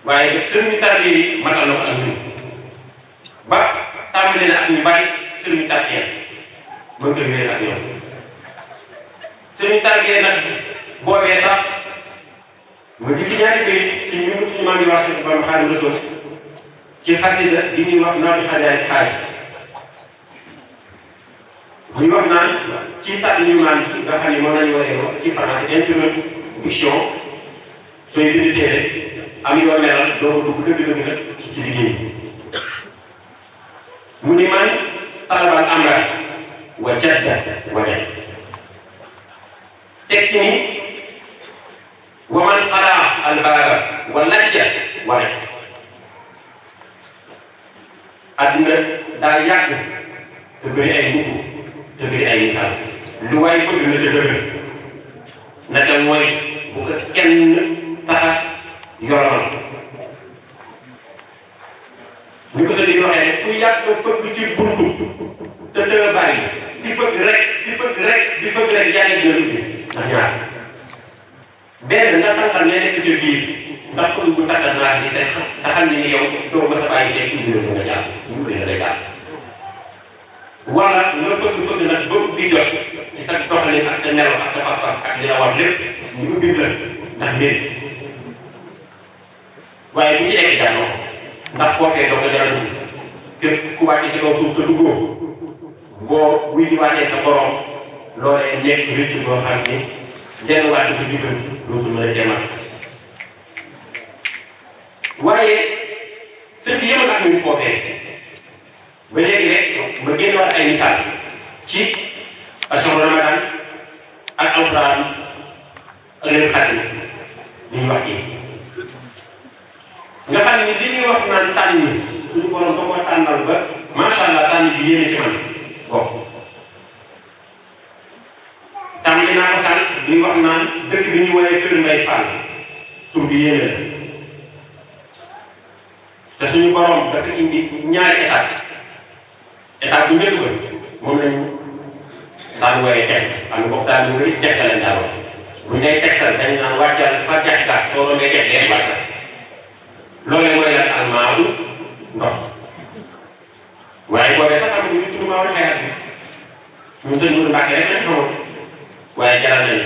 waaye nag sëriñ tarbiya yi matal na ko ak ñun ba tàmbali na ak ñu bari sëriñ tarbiya mën ko wéer ak ñoom sëriñ tarbiya nag boobee tax ma di ci ñaari béy ci ñun suñu maam yi wax si ba ma Xaadimu Rasuul ci xasida di ñuy wax naatu xajaay xaaj muy wax naan ci tat ñu maan bi nga xam ne moom lañu waree wax ci français introduction sooy bind téere am yoo melal doo ko dugg dëgg-dëgg nag ci liggéey mu ni man talabal amra wa jadda wa ne tekki ni wa man qara al baaba wa lajja wa ne adduna daa yàgg te bëri ay mbubb te bëri ay misaal lu waay bëgg na te dëgg naka mooy bu ko kenn taxa yoroon ñu ko sëñ bi waxee ne ku yàgg fëgg ci buntu te dëgg bàyyi di fëgg rek di fëgg rek di fëgg rek yaa ngi jël bi ndax ñaar benn nga tànqal ne nekk ci biir ndax fëgg bu tànqal glace yi te xam ne ni yow doo ma sa bàyyi tey indi la nga jàpp ñu ko nga jàpp wala nga fëgg nag ba ubbi jot ci sa doxalin ak sa nelaw ak sa pas-pas ak li la war lépp ñu ubbi la ndax mbir waaye bu ci egg jànnoo ndax foofee doo ko jaral dugg képp ku wàcce si kaw suuf te duggoo boo buy di wàccee sa borom loolee nekk rëcc boo xam ni jenn wàcc ko jubal dootul mën a jëmaat waaye sëñ bi yëmal ak ñu foofee ba léegi rek ma génn wax ay misaal ci ashhuru Ramadan ak alquran ak leen xat yi ñuy wax yi nga xam ni li ñuy wax naan tànn suñu borom da ko tànnal ba macha allah tànn bi yéene ci man bon tànn naa ko sànq di wax naan dëkk bi ñu woowee Kër Mbay Fall tur bi yéene la te suñu borom dafa indi ñaari étape bu njëkk ba moom lañu daan woowee teg xam nga boobu daal ñu bëri tegtal lañ daal wax bu ñu lay tegtal dañ naan wàccal fa jaxtaat soo rombee jeg dee wàccal loolee mooy lan almaadu ndox waaye boobee sax am ñu tur maa woon xeerat bi ñun sëñ Mourou Mbacke rek lañ xamoon waaye jaral nañu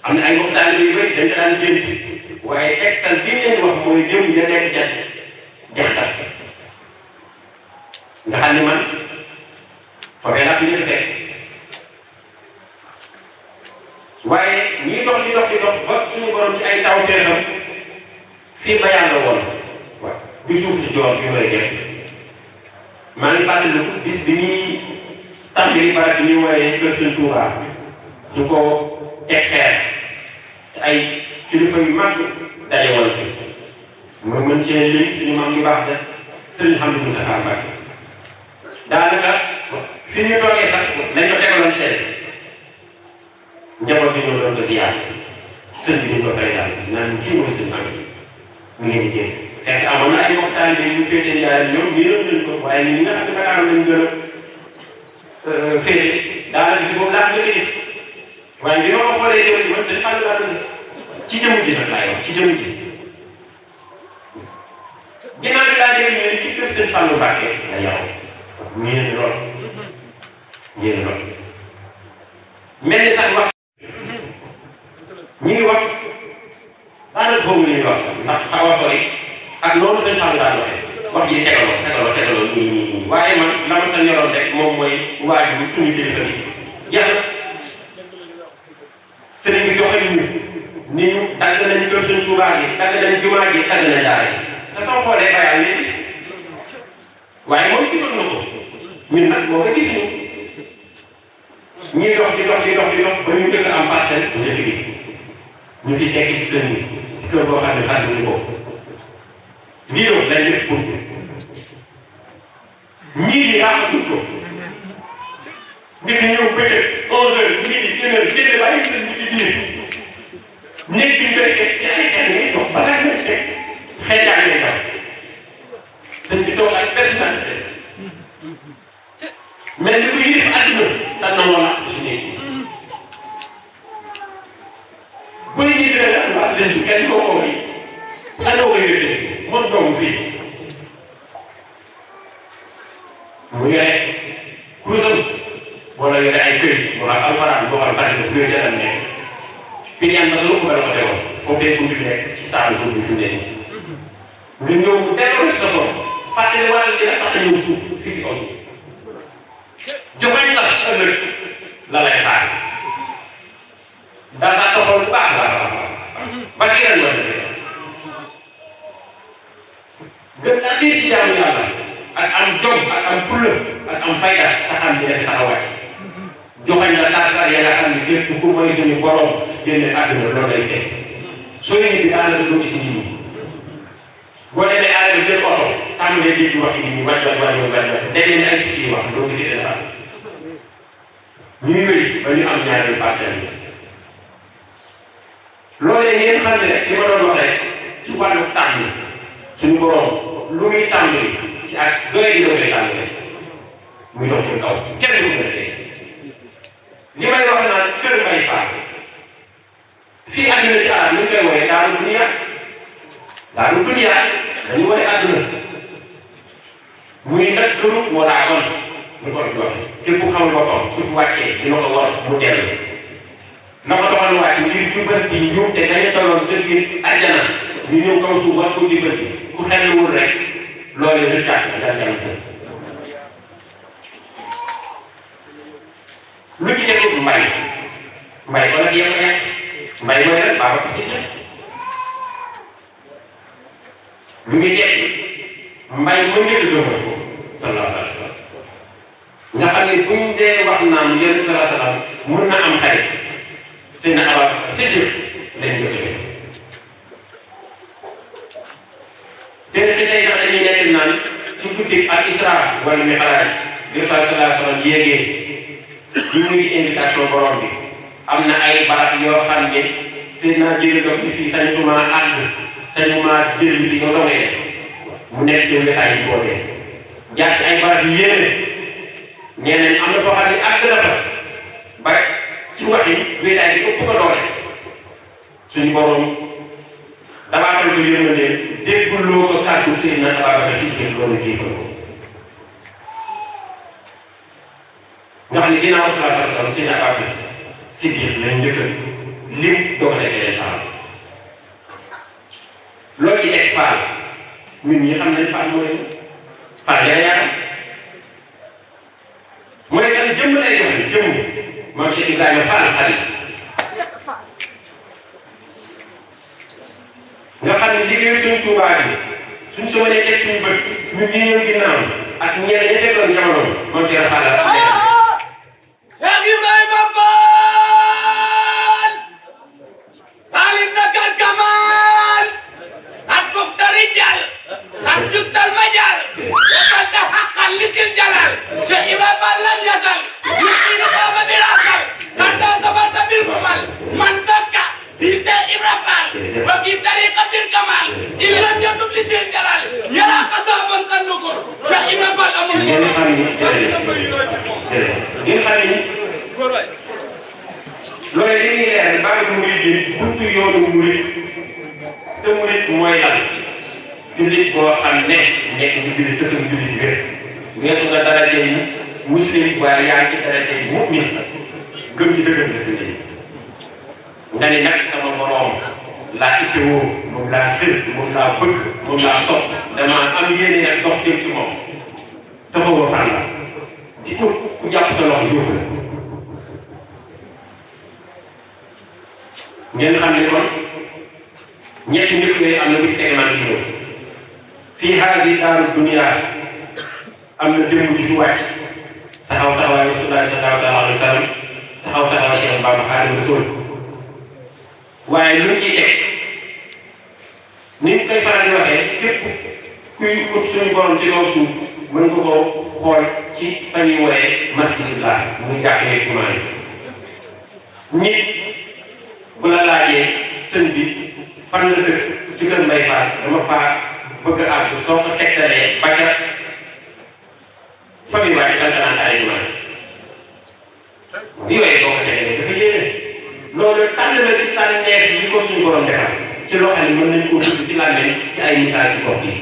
am na ay mbokk taalibe yu bëri dañ ko daan jënd waaye tegtal bi ngeen wax mooy jëm ya nekk ca jaxtaat nga xam ni man foofee nag li ñu fekk waaye ñii dox di dox ba suñu borom ci ay taw feexam fii ba yàlla woon waaw du suuf si joor bi may def maa ngi fàttaliku bis bi ñuy tàmbali barab bi ñuy woowee Kër Sëñ Touba ñu ko teg xeer te ay kilifa yu mag daje woon fi ma mën cee lim suñu maam yu baax de sëriñ xam ne Moussa Mbacke daanaka fi ñu toogee sax lañ ko tegaloon chef njaboot bi ñoo doon ko ziyaar sëñ bi ñu ko présenté naan kii mooy sëñ am mu ngeen di dégg fekk amoon na ay mbokk taalibe yu féete njaay ñoom miinoon nañ ko waaye ñi nga xam ne Dakar lañ gën a féete daanaka gis moom laa gën a gis waaye bi ma ko xoolee yow ci man sëñ Fallou laa doon gis ci jëmm ji nag laay wax ci jëmm ji ginnaaw bi laa dégg ñu ne ci kër sëñ Fallou Mbacke la yow ñeen lool ñeen lool mel ni sax wax ñu ngi wax daanaka foofu la ñuy wax ndax xaw a sori ak noonu sëñ Fall daan waxee wax ji tegaloo nii waaye man la ma sa ñoroon rek moom mooy waajur suñu kilifa bi jeex na sëriñ bi joxe ñu ni ñu dagg nañ kër suñ Tuubaa gi dagg nañ jumaa gi dagg nañ daara ji te soo xoolee bayal ni gis waaye moom gisoon na ko ñun nag moo nga gis ñuy dox di dox ba ñu njëkk am parcelle njëkk bi ñu fi fekk si sën bi kër boo xam ne xam ni ko lii yow lañ def pour ñii di rafetlu ko gis nga ñëw bëccëg 11h midi 1h déedéet bàyyi sën bi ci biir néeg bi ñu koy fekk ci ay xeet ngay toog ba sax ñu fekk xeet yaa ngi lay taw sën bi toog ak personnalité mais li ko yëf àdduna te nangoo na si néeg bu ñu ñibbi la waa sëñ bi kenn koo ko may kan moo koy yëkkati moom doomu fii mu yore kurusam wala yore ay kër wala alxuraan boo xam bari na bu yore nekk fii yan ba sa ko la ko teewoon foofu fekk mu nekk ci saalu suuf bi fi mu nekk nga ñëw mu delloo ci sa bopp fàttali wàll dina tax a ñëw suuf fii ci kaw suuf joxañ la ëllëg la lay xaar daal saa soxla bu baax la ba ci ren la gën a xiir ci jaamu yàlla ak am jom ak am fulla ak am fayda taxam bi def taxawaay joxañ la tàggat ya nga xam ne lépp ku mooy suñu borom génne àdduna loolu lay fekk soo yëngu bi daanaka doo gis nit ñi boo demee àll bi jël oto tàmbalee dégg wax nit ñi wàcc day leen ay picc yi wax doo gisee dafa ñuy wéy ba ñu am ñaari parcelle yi loolee ngeen xam ne rek li ma doon wax rek ci wàllu tànn suñu borom lu muy tàmbali ci ak doye di koy tàmbali muy dox ci kaw kenn du ko dee li may wax naan kër may faam fii àdduna ci arab ñu koy woowee daaru duniya dañu woowee àdduna muy nag këru waraa kon ñu ko wax képp ku xamul boppam su fi wàccee dina ko war mu dellu na ko doxal wàcc ngir jubbanti ñoom te dañu tolloon ca biir àjjana ñu ñëw kaw suuf war ko jubbanti ku xelluwul rek loolee rëccaat na daal jàmm sa lu ci def mbay ko nag yem yàq mbay mooy rek baa ko si def lu muy def mbay moo njëkk a gëm foofu sallallahu alayhi wa sallam nga xam ne buñ dee wax naan yéen sallallahu alayhi wa sallam mun na am xarit seen abab si jëf lañ jëfee te xisay sax dañuy nekk naan ci guddi ak Isra wala Mi'raj bi sallallahu alayhi wa sallam yéegee ñu ngi invitation borom bi am na ay barab yoo xam ne seen naa jëli dox bi fii sañu ma àgg sañu ma jëli fi nga doxee mu nekk ci wétaay yi boobee jaar ci ay barab yu yéene nee nañ am na foo xam ne àgg na fa ba ci waxin wéetaay bi ëpp ko doole suñu borom damaa ko yërmande dégguloo ko kàddu seen na Ababacar si jël loolu jéefal ko nga xam ne ginnaaw sallallahu alayhi wa sallam seen Ababacar si biir lañ njëkk lim doo ko teggee faal loolu ci teg faal ñun ñi xam nañ faal mooy faal yaayam mooy kan jëmm lay joxe jëmm moom Cheikh Ibrahima Fall xarit nga xam ne liggéeyu suñ Tuubaa bi suñ soo mënee teg suñu bët ñun ñi ñëw ginnaaw ak ñeneen ña fekkoon jamono moom Cheikh Fall la Cheikh Ibrahima Fall Xaalid Dakar Kamal ak Bokta Rijal ak Juktal Majal wasalta haqqan lisil jalal Cheikh Ibrahima Fall lam yasal yusinu baba birasal hatta sabarta bil kumal man zakka bi Cheikh Ibrahima Fall wa fi tariqatil kamal illa jatub lisil jalal yara qasaban kan nukur Cheikh Ibrahima Fall amul loolu li ñuy leer baabu murid yi buntu yoonu murid te murid mooy lan jullit boo xam ne nekk di jullit te suñu jullit wér weesu nga daraje yi muslim waaye yaa ngi ci daraje yi mu'min gëm ci dëgër nga fi nga ni nag sama borom laa ittewoo moom laa xër moom laa bëgg moom laa sopp damaa am yéene ak dox jëm ci moom taxawoo fan la di ut ku jàpp sa loxo yóbbu la ngeen xam ne kon ñetti mbir yooyu am na bu ci tege man ci ñëw fii haasi daaru dunia am na démb ji fi wàcc taxaw taxawaay Rasulullah sallallahu alayhi wa sallam taxaw taxawaay Cheikh Bamba Xaadimu Rasuul waaye lu ciy teg ni ñu koy faral di waxee képp kuy ut suñu borom ci kaw suuf mën nga koo xool ci fa ñuy wooyee masjidullah muy jàkkee jumaa yi nit bu la laajee sëñ bi fan la dëkk ci kër Mbay Faal dama faa bëgg a àgg soo ko tegtalee ba ca fa muy wàcc danga naan ay jumaa yooyu boo ko tegee dafa yéene loolu tànn na ci tànneef yi ko suñu borom defal ci loo xam ne mën nañu ko tudd ci làmmiñ ci ay misaal ci gox bi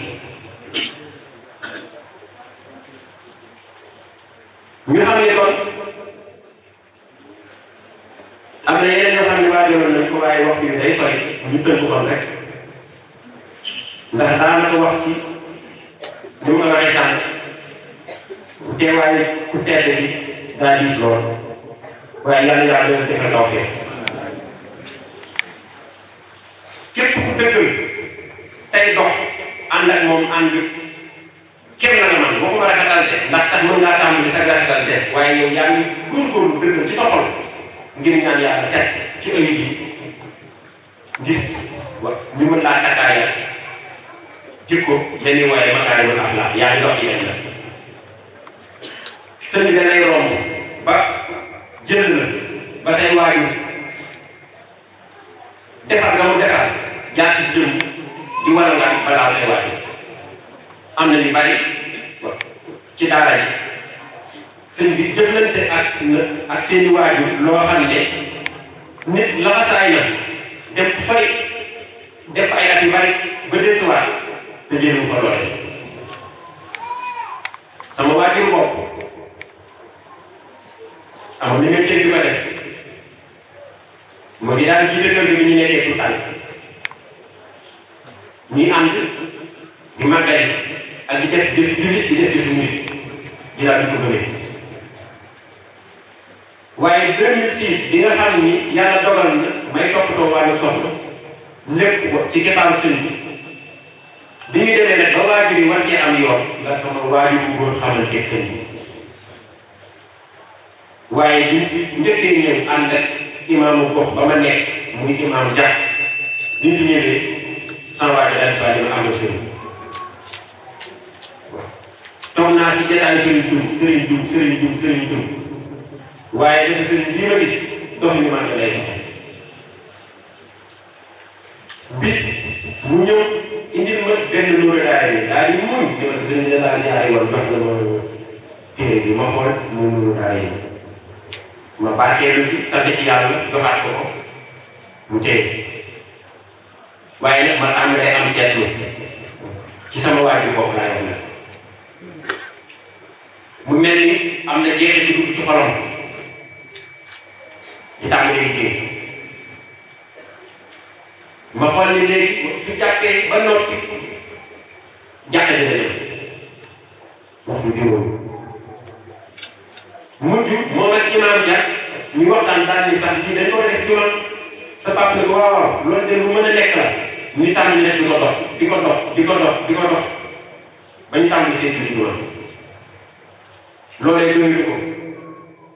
ñu xam ne kon am na yeneen ñoo xam ne waajaloon nañ ko waaye wax bi day sori ñu tënk kon rek ndax daanaka wax ci ni mu ko waxee sànq teewaayu ku tedd bi daa diis lool waaye yàlla yàlla doon defal tawfeex képp ku dëggal tey dox ànd ak moom ànd képp na nga man waxuma rafetal de ndax sax mën ngaa tàmbali sa rafetal des waaye yow yaa ngi góorgóorlu dëggal ci sa xol ngir ñaan yàlla set ci ëyib yi ngir ñu mën laa takkaayal jikko yenn waaye makaarimul axlaaq yaa ngi dox ci yenn la sëñ bi da lay romb ba jël la ba say waajur defar nga mu defar jaar ci si jëm di waral nga balaa say waajur am na ñu bari ci daara ji sëñ bi jëflante ak seeni waajur loo xam ne nit laxasaay na dem fay def ay at yu bari ba desuwaat te jëriñu fa loole sama waajur bopp amoon na métier bi ko def moo di daal jiite kër gi ñu nekkee tout tànk ñuy ànd di màggali ak di def jëf jullit di def jëf nit di daal di ko gëmee waaye 2006 bi nga xam ni yàlla dogal na may toppatoo wàllu soxla lépp ci keppaaru sëñ bi ñu demee nag ba waajur yi war cee am yoon la sama waajur bu góor xamante ak sëñ bi waaye bi ñu fi njëkkee ñëw ànd ak imaamu gox ba ma nekk muy imaam Dia bi ñu fi ñëwee sama waajur daal di dima am na sëñ toog naa si jotaayu sëriñ Dum waaye des sëriñ lii ma gis dox ñu man lay doxe bis mu ñëw indil ma benn numéro daara daal di muñ ne ma si dënn da laa siyaare woon jox la ma téere bi ma xool mu numéro daara yi ma barkeelu ci sant ci yàlla joxaat ko ko mu téye waaye nag man am day am seetlu ci sama waajur bopp laa yor nag mu mel ni am na jeexit ci dugg ci xolam di tàmbali liggéey ma xool ni léegi su jàkkee ba noppi jàkka dina dem waxtu juróom mujj moom ak imaam ja ñu waxtaan daal ni sax lii dañ ko def juróom sa papa ne ko waaw waaw loolu de lu mën a nekk la ñu tàmbali nekk di ko dox di ko dox di ko dox di ko dox ba ñu tàmbali fekk li juróom loolee doy ko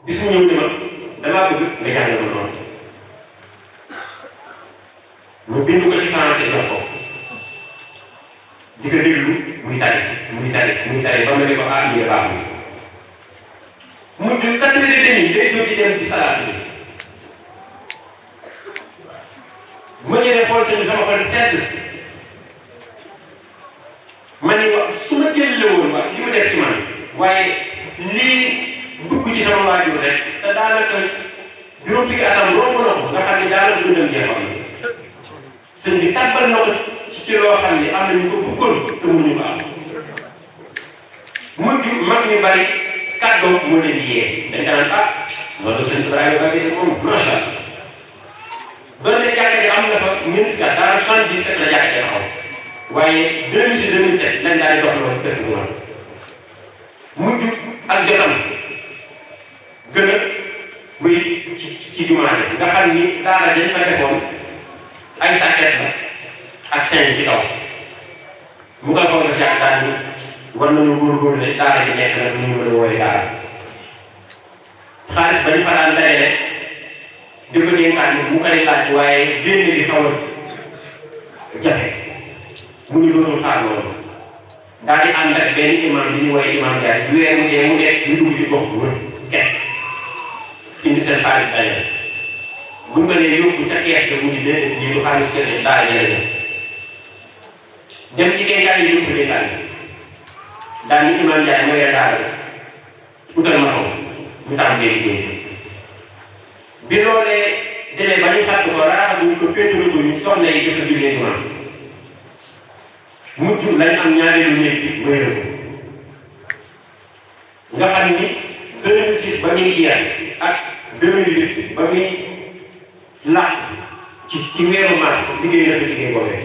bis mu ñëw ni ma damaa bëgg nga jàngal ma noonu mu bind ko ci français jox ko di ko déglu muy tari ba ma ne ko ah lii baax na mujj 4h30 day jóg di dem di salaat bi bu ma ñëwee xool seen sama xol sedd ma ne wax su ma jëlee woon wax li mu def ci man waaye lii dugg ci sama waajur rek te daanaka juróom fukki atam romb na ko nga xam ne daanaka dundam jeexoon na sëñ bi tàbbal na ko ci loo xam ne am na ñu ko bëggoon te mënuñu ko am mujj mag ñu bari kàddoom moo leen di yee dañ ko naan ah loolu sëñ Ibrahima Ba bi moom macha allah donte jàkka ji am na fa ñun fi daal 77 la jàkka ji taxaw waaye 2006 2007 lañ daal di dox loolu def lu woon mujj ak jotam gën a buy ci jumaa ji nga xam ni daara dañ fa defoon ay sàkket la ak seen ci kaw mu koy xool si ak daal ni war nañu góorgóorlu ne daara ji nekk nag ñu mën a wooye daara xaalis ba ñu fa daan dajale di ko dénkaan ni mu koy laaj waaye génne bi xaw a jafe mu ñu dootul xaar loolu daal di ànd ak benn imam bi ñu woowee imam Ndiaye weer mu dee mu nekk ñu dugg ci gox bu wër kenn indi seen xaalis dajale buñ ko nee yóbbu ca kees ga mu di déedéet lii du xaalis kese daara jëlee dem ci dénkaan yi yóbbu dénkaan yi daal ni imam Ndiaye mooy la daara utal ma xaw ñu tàmbali liggéey bi loolee demee ba ñu xàtt ko raaxaguñ ko pétrole ko ñu soxna yi dafa jullee jumaa mujj lañ am ñaareelu néeg bi wéeru ko nga xam ni 2006 ba muy jeex ak 2008 ba muy laaj ci weeru mars liggéey na ko liggéey boobee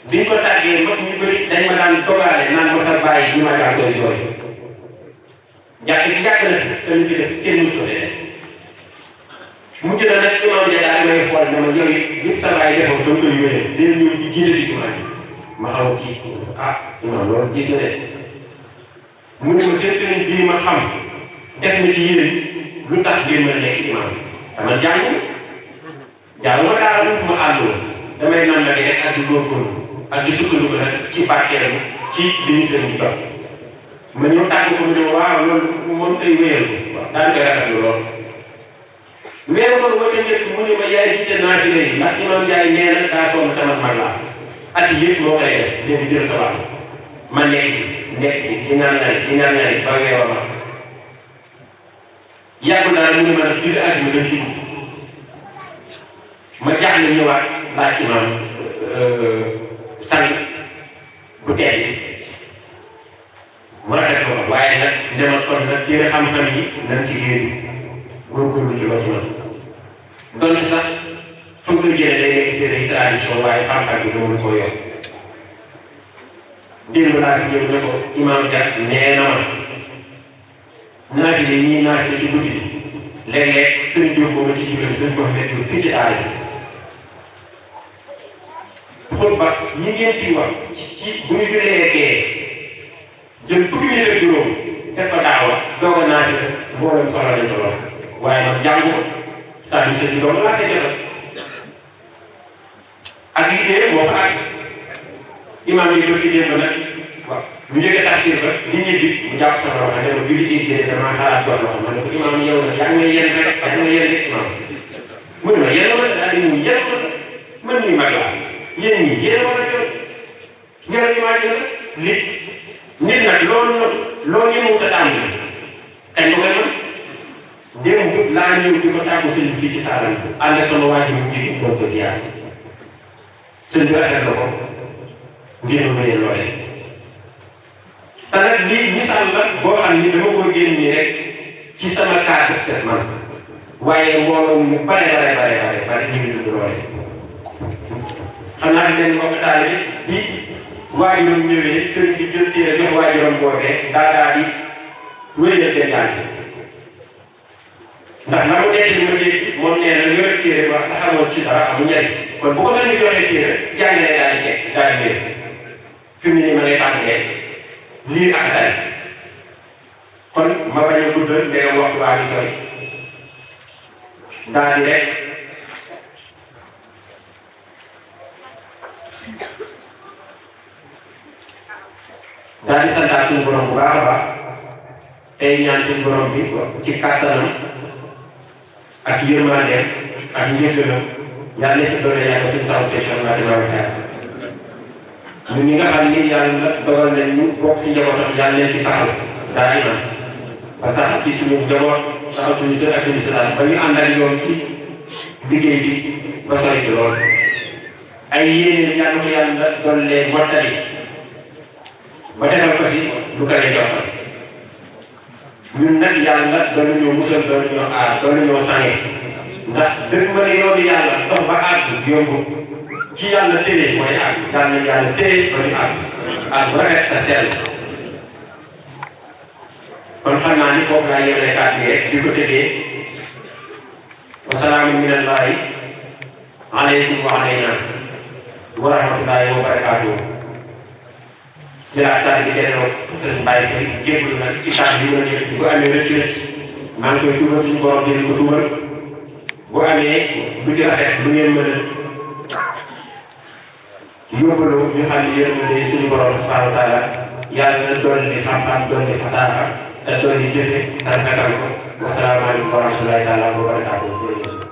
biñ ko tàggee mag ñu bëri dañ ma daan dogaale naan ma sa bàyyi ñu ma daan koy jooy jàkk ci yàgg na fi te ñu fi def kenn musu ko dee mujj na nag imam ja daal may xool ne ma yow it ñëpp sa bàyyi defoon doon koy wéyal dee ñëw di jiite di jumaa ji ma xaw kii imam loolu gis na de mu ne ma seen sëriñ bii ma xam def na ci yéen lu tax ngeen mën a nekk imam dama jàng ma daal fu ma àndul damay naan la rek ak di góorgóorlu ak di sukkandiku nag ci barkeelu ci li ñu seen jot ma ñëw tàgg ko mu ne waaw loolu moom tey wéyal ko waaw daan koy rafetlu lool weeru ko wala njëkk mu ne ma yaay jiite naafile yi ndax imam Ndiaye nee na daa sonn tamat mag laa at yëpp moo koy def léegi jël sa wàll ma nekk ci di ñaan ba weeroo ma yàggu daal mu ne ma nag julli ak mu dem ci ma jaaxle ñëwaat laaj imam sang bu teel mu rafet ko waaye nag demal kon nag téere xam-xam yi nañ ci génn góorgóorlu ci loo ci mën donte sax fu mu koy jëlee day nekk téere yi tradition waaye xam-xam bi doo ko yor démb laa fi ñëw ne ko imam Dia nee na ma naafile ñii naafile ci guddi léeg-léeg sëñ Diop boobu ci jublu sëñ Diop nekk fii ci aay xutba ñi ngeen fi wax ci bu ñu julee gee jël fukki minute ak juróom def ko daawa doog a naafile mboolem soxla nañ ko lool waaye nag jàng ko taal sëñ bi doon laa koy defal ak liggéey moo fa àgg imaam yi doon liggéey ba nag waaw bu jógee tafsir ba li ñuy dig mu jàpp sama loxo ne ma julli liggéey damaa xalaat jox loxo ma ne ko imaam yow nag yaa ngi may yéen rek yaa ngi may yéen rek imaam mu ne ma yéen ma daal di mu yéen ma mën ni mag laa yéen ñii yéen war a jot ngeen ñu maa jot nit nag loolu ñëwut a tàmbali kañ ko koy mën démb laa ñëw di ko tàggu sëñ bi fii ci Saalum ànd sama waajur bu jigéen doon ko ziar sëñ bi rafet la ko ngeen ma leen loolee te nag lii misaal la boo xam ni dama ko génnee rek ci sama cas d'espèce man waaye mbooloo mu bare ñu ngi dund loolee xam naa leen mbokk taalibe bi waajuram ñëwee sëriñ bi jël téere jox waajuram boobee daa di wéyal dentaan bi ndax la mu nekk li ma dégg moom nee na yore téere wax te xamoon ci dara amul njëriñ kon bu ko sëriñ bi joxee téere jàngalee daal di teg daal di wér fi mu ne ma ngay tàmbalee lii ak tari kon ma bañ a guddal ndegam waxtu waa bi sori daal di rek daal di santaat suñu borom bu baax a baax tey ñaan suñu borom bi ci kàttanam ak yërmandeem ak njëggalam yàlla fi doole yàlla suñu saw question laa di xeer ñun ñi nga xam ni yàlla dogal nañ ñu bokk ci njabootam yàlla leen ci saxal daa di naan ba sax ci suñu njaboot saxal suñu sër ak suñu sëlaat ba ñu ànd ak ñoom ci liggéey bi ba sori ci lool ay yéeneen yàlla ko yàlla doon leen mottali ba defal ko si lu ko lay joxal ñun nag yàlla doon ñoo musal doon ñoo aar doon ñoo sange ndax dëgg ma ne yoonu yàlla dox ba àgg yomb ci yàlla téye mooy àgg yàlla na yàlla téye ba ñu àgg bu rafet te sell kon xam naa ni foofu laa yemale kàddu yi rek di ko tëddee wasalaamu minallahi aleykum wa aleyna wa rahmatullahi wa barakaatuh jëlaat bi delloo sëñ Baye Faye jébbalu nag ci kàddu yi ma ne bu amee rëcc maa ngi koy tuubal suñu borom di ko tuubal bu amee lu ci rafet lu ngeen mën a yóbbaloo ñu xam ne yërmande suñu borom subhanahu wa taala yàlla na dolli xam-xam dolli fasaaxa te dolli jëfe te rafetal ko wasalaamaaleykum wa rahmatullahi taala wa barakaatuh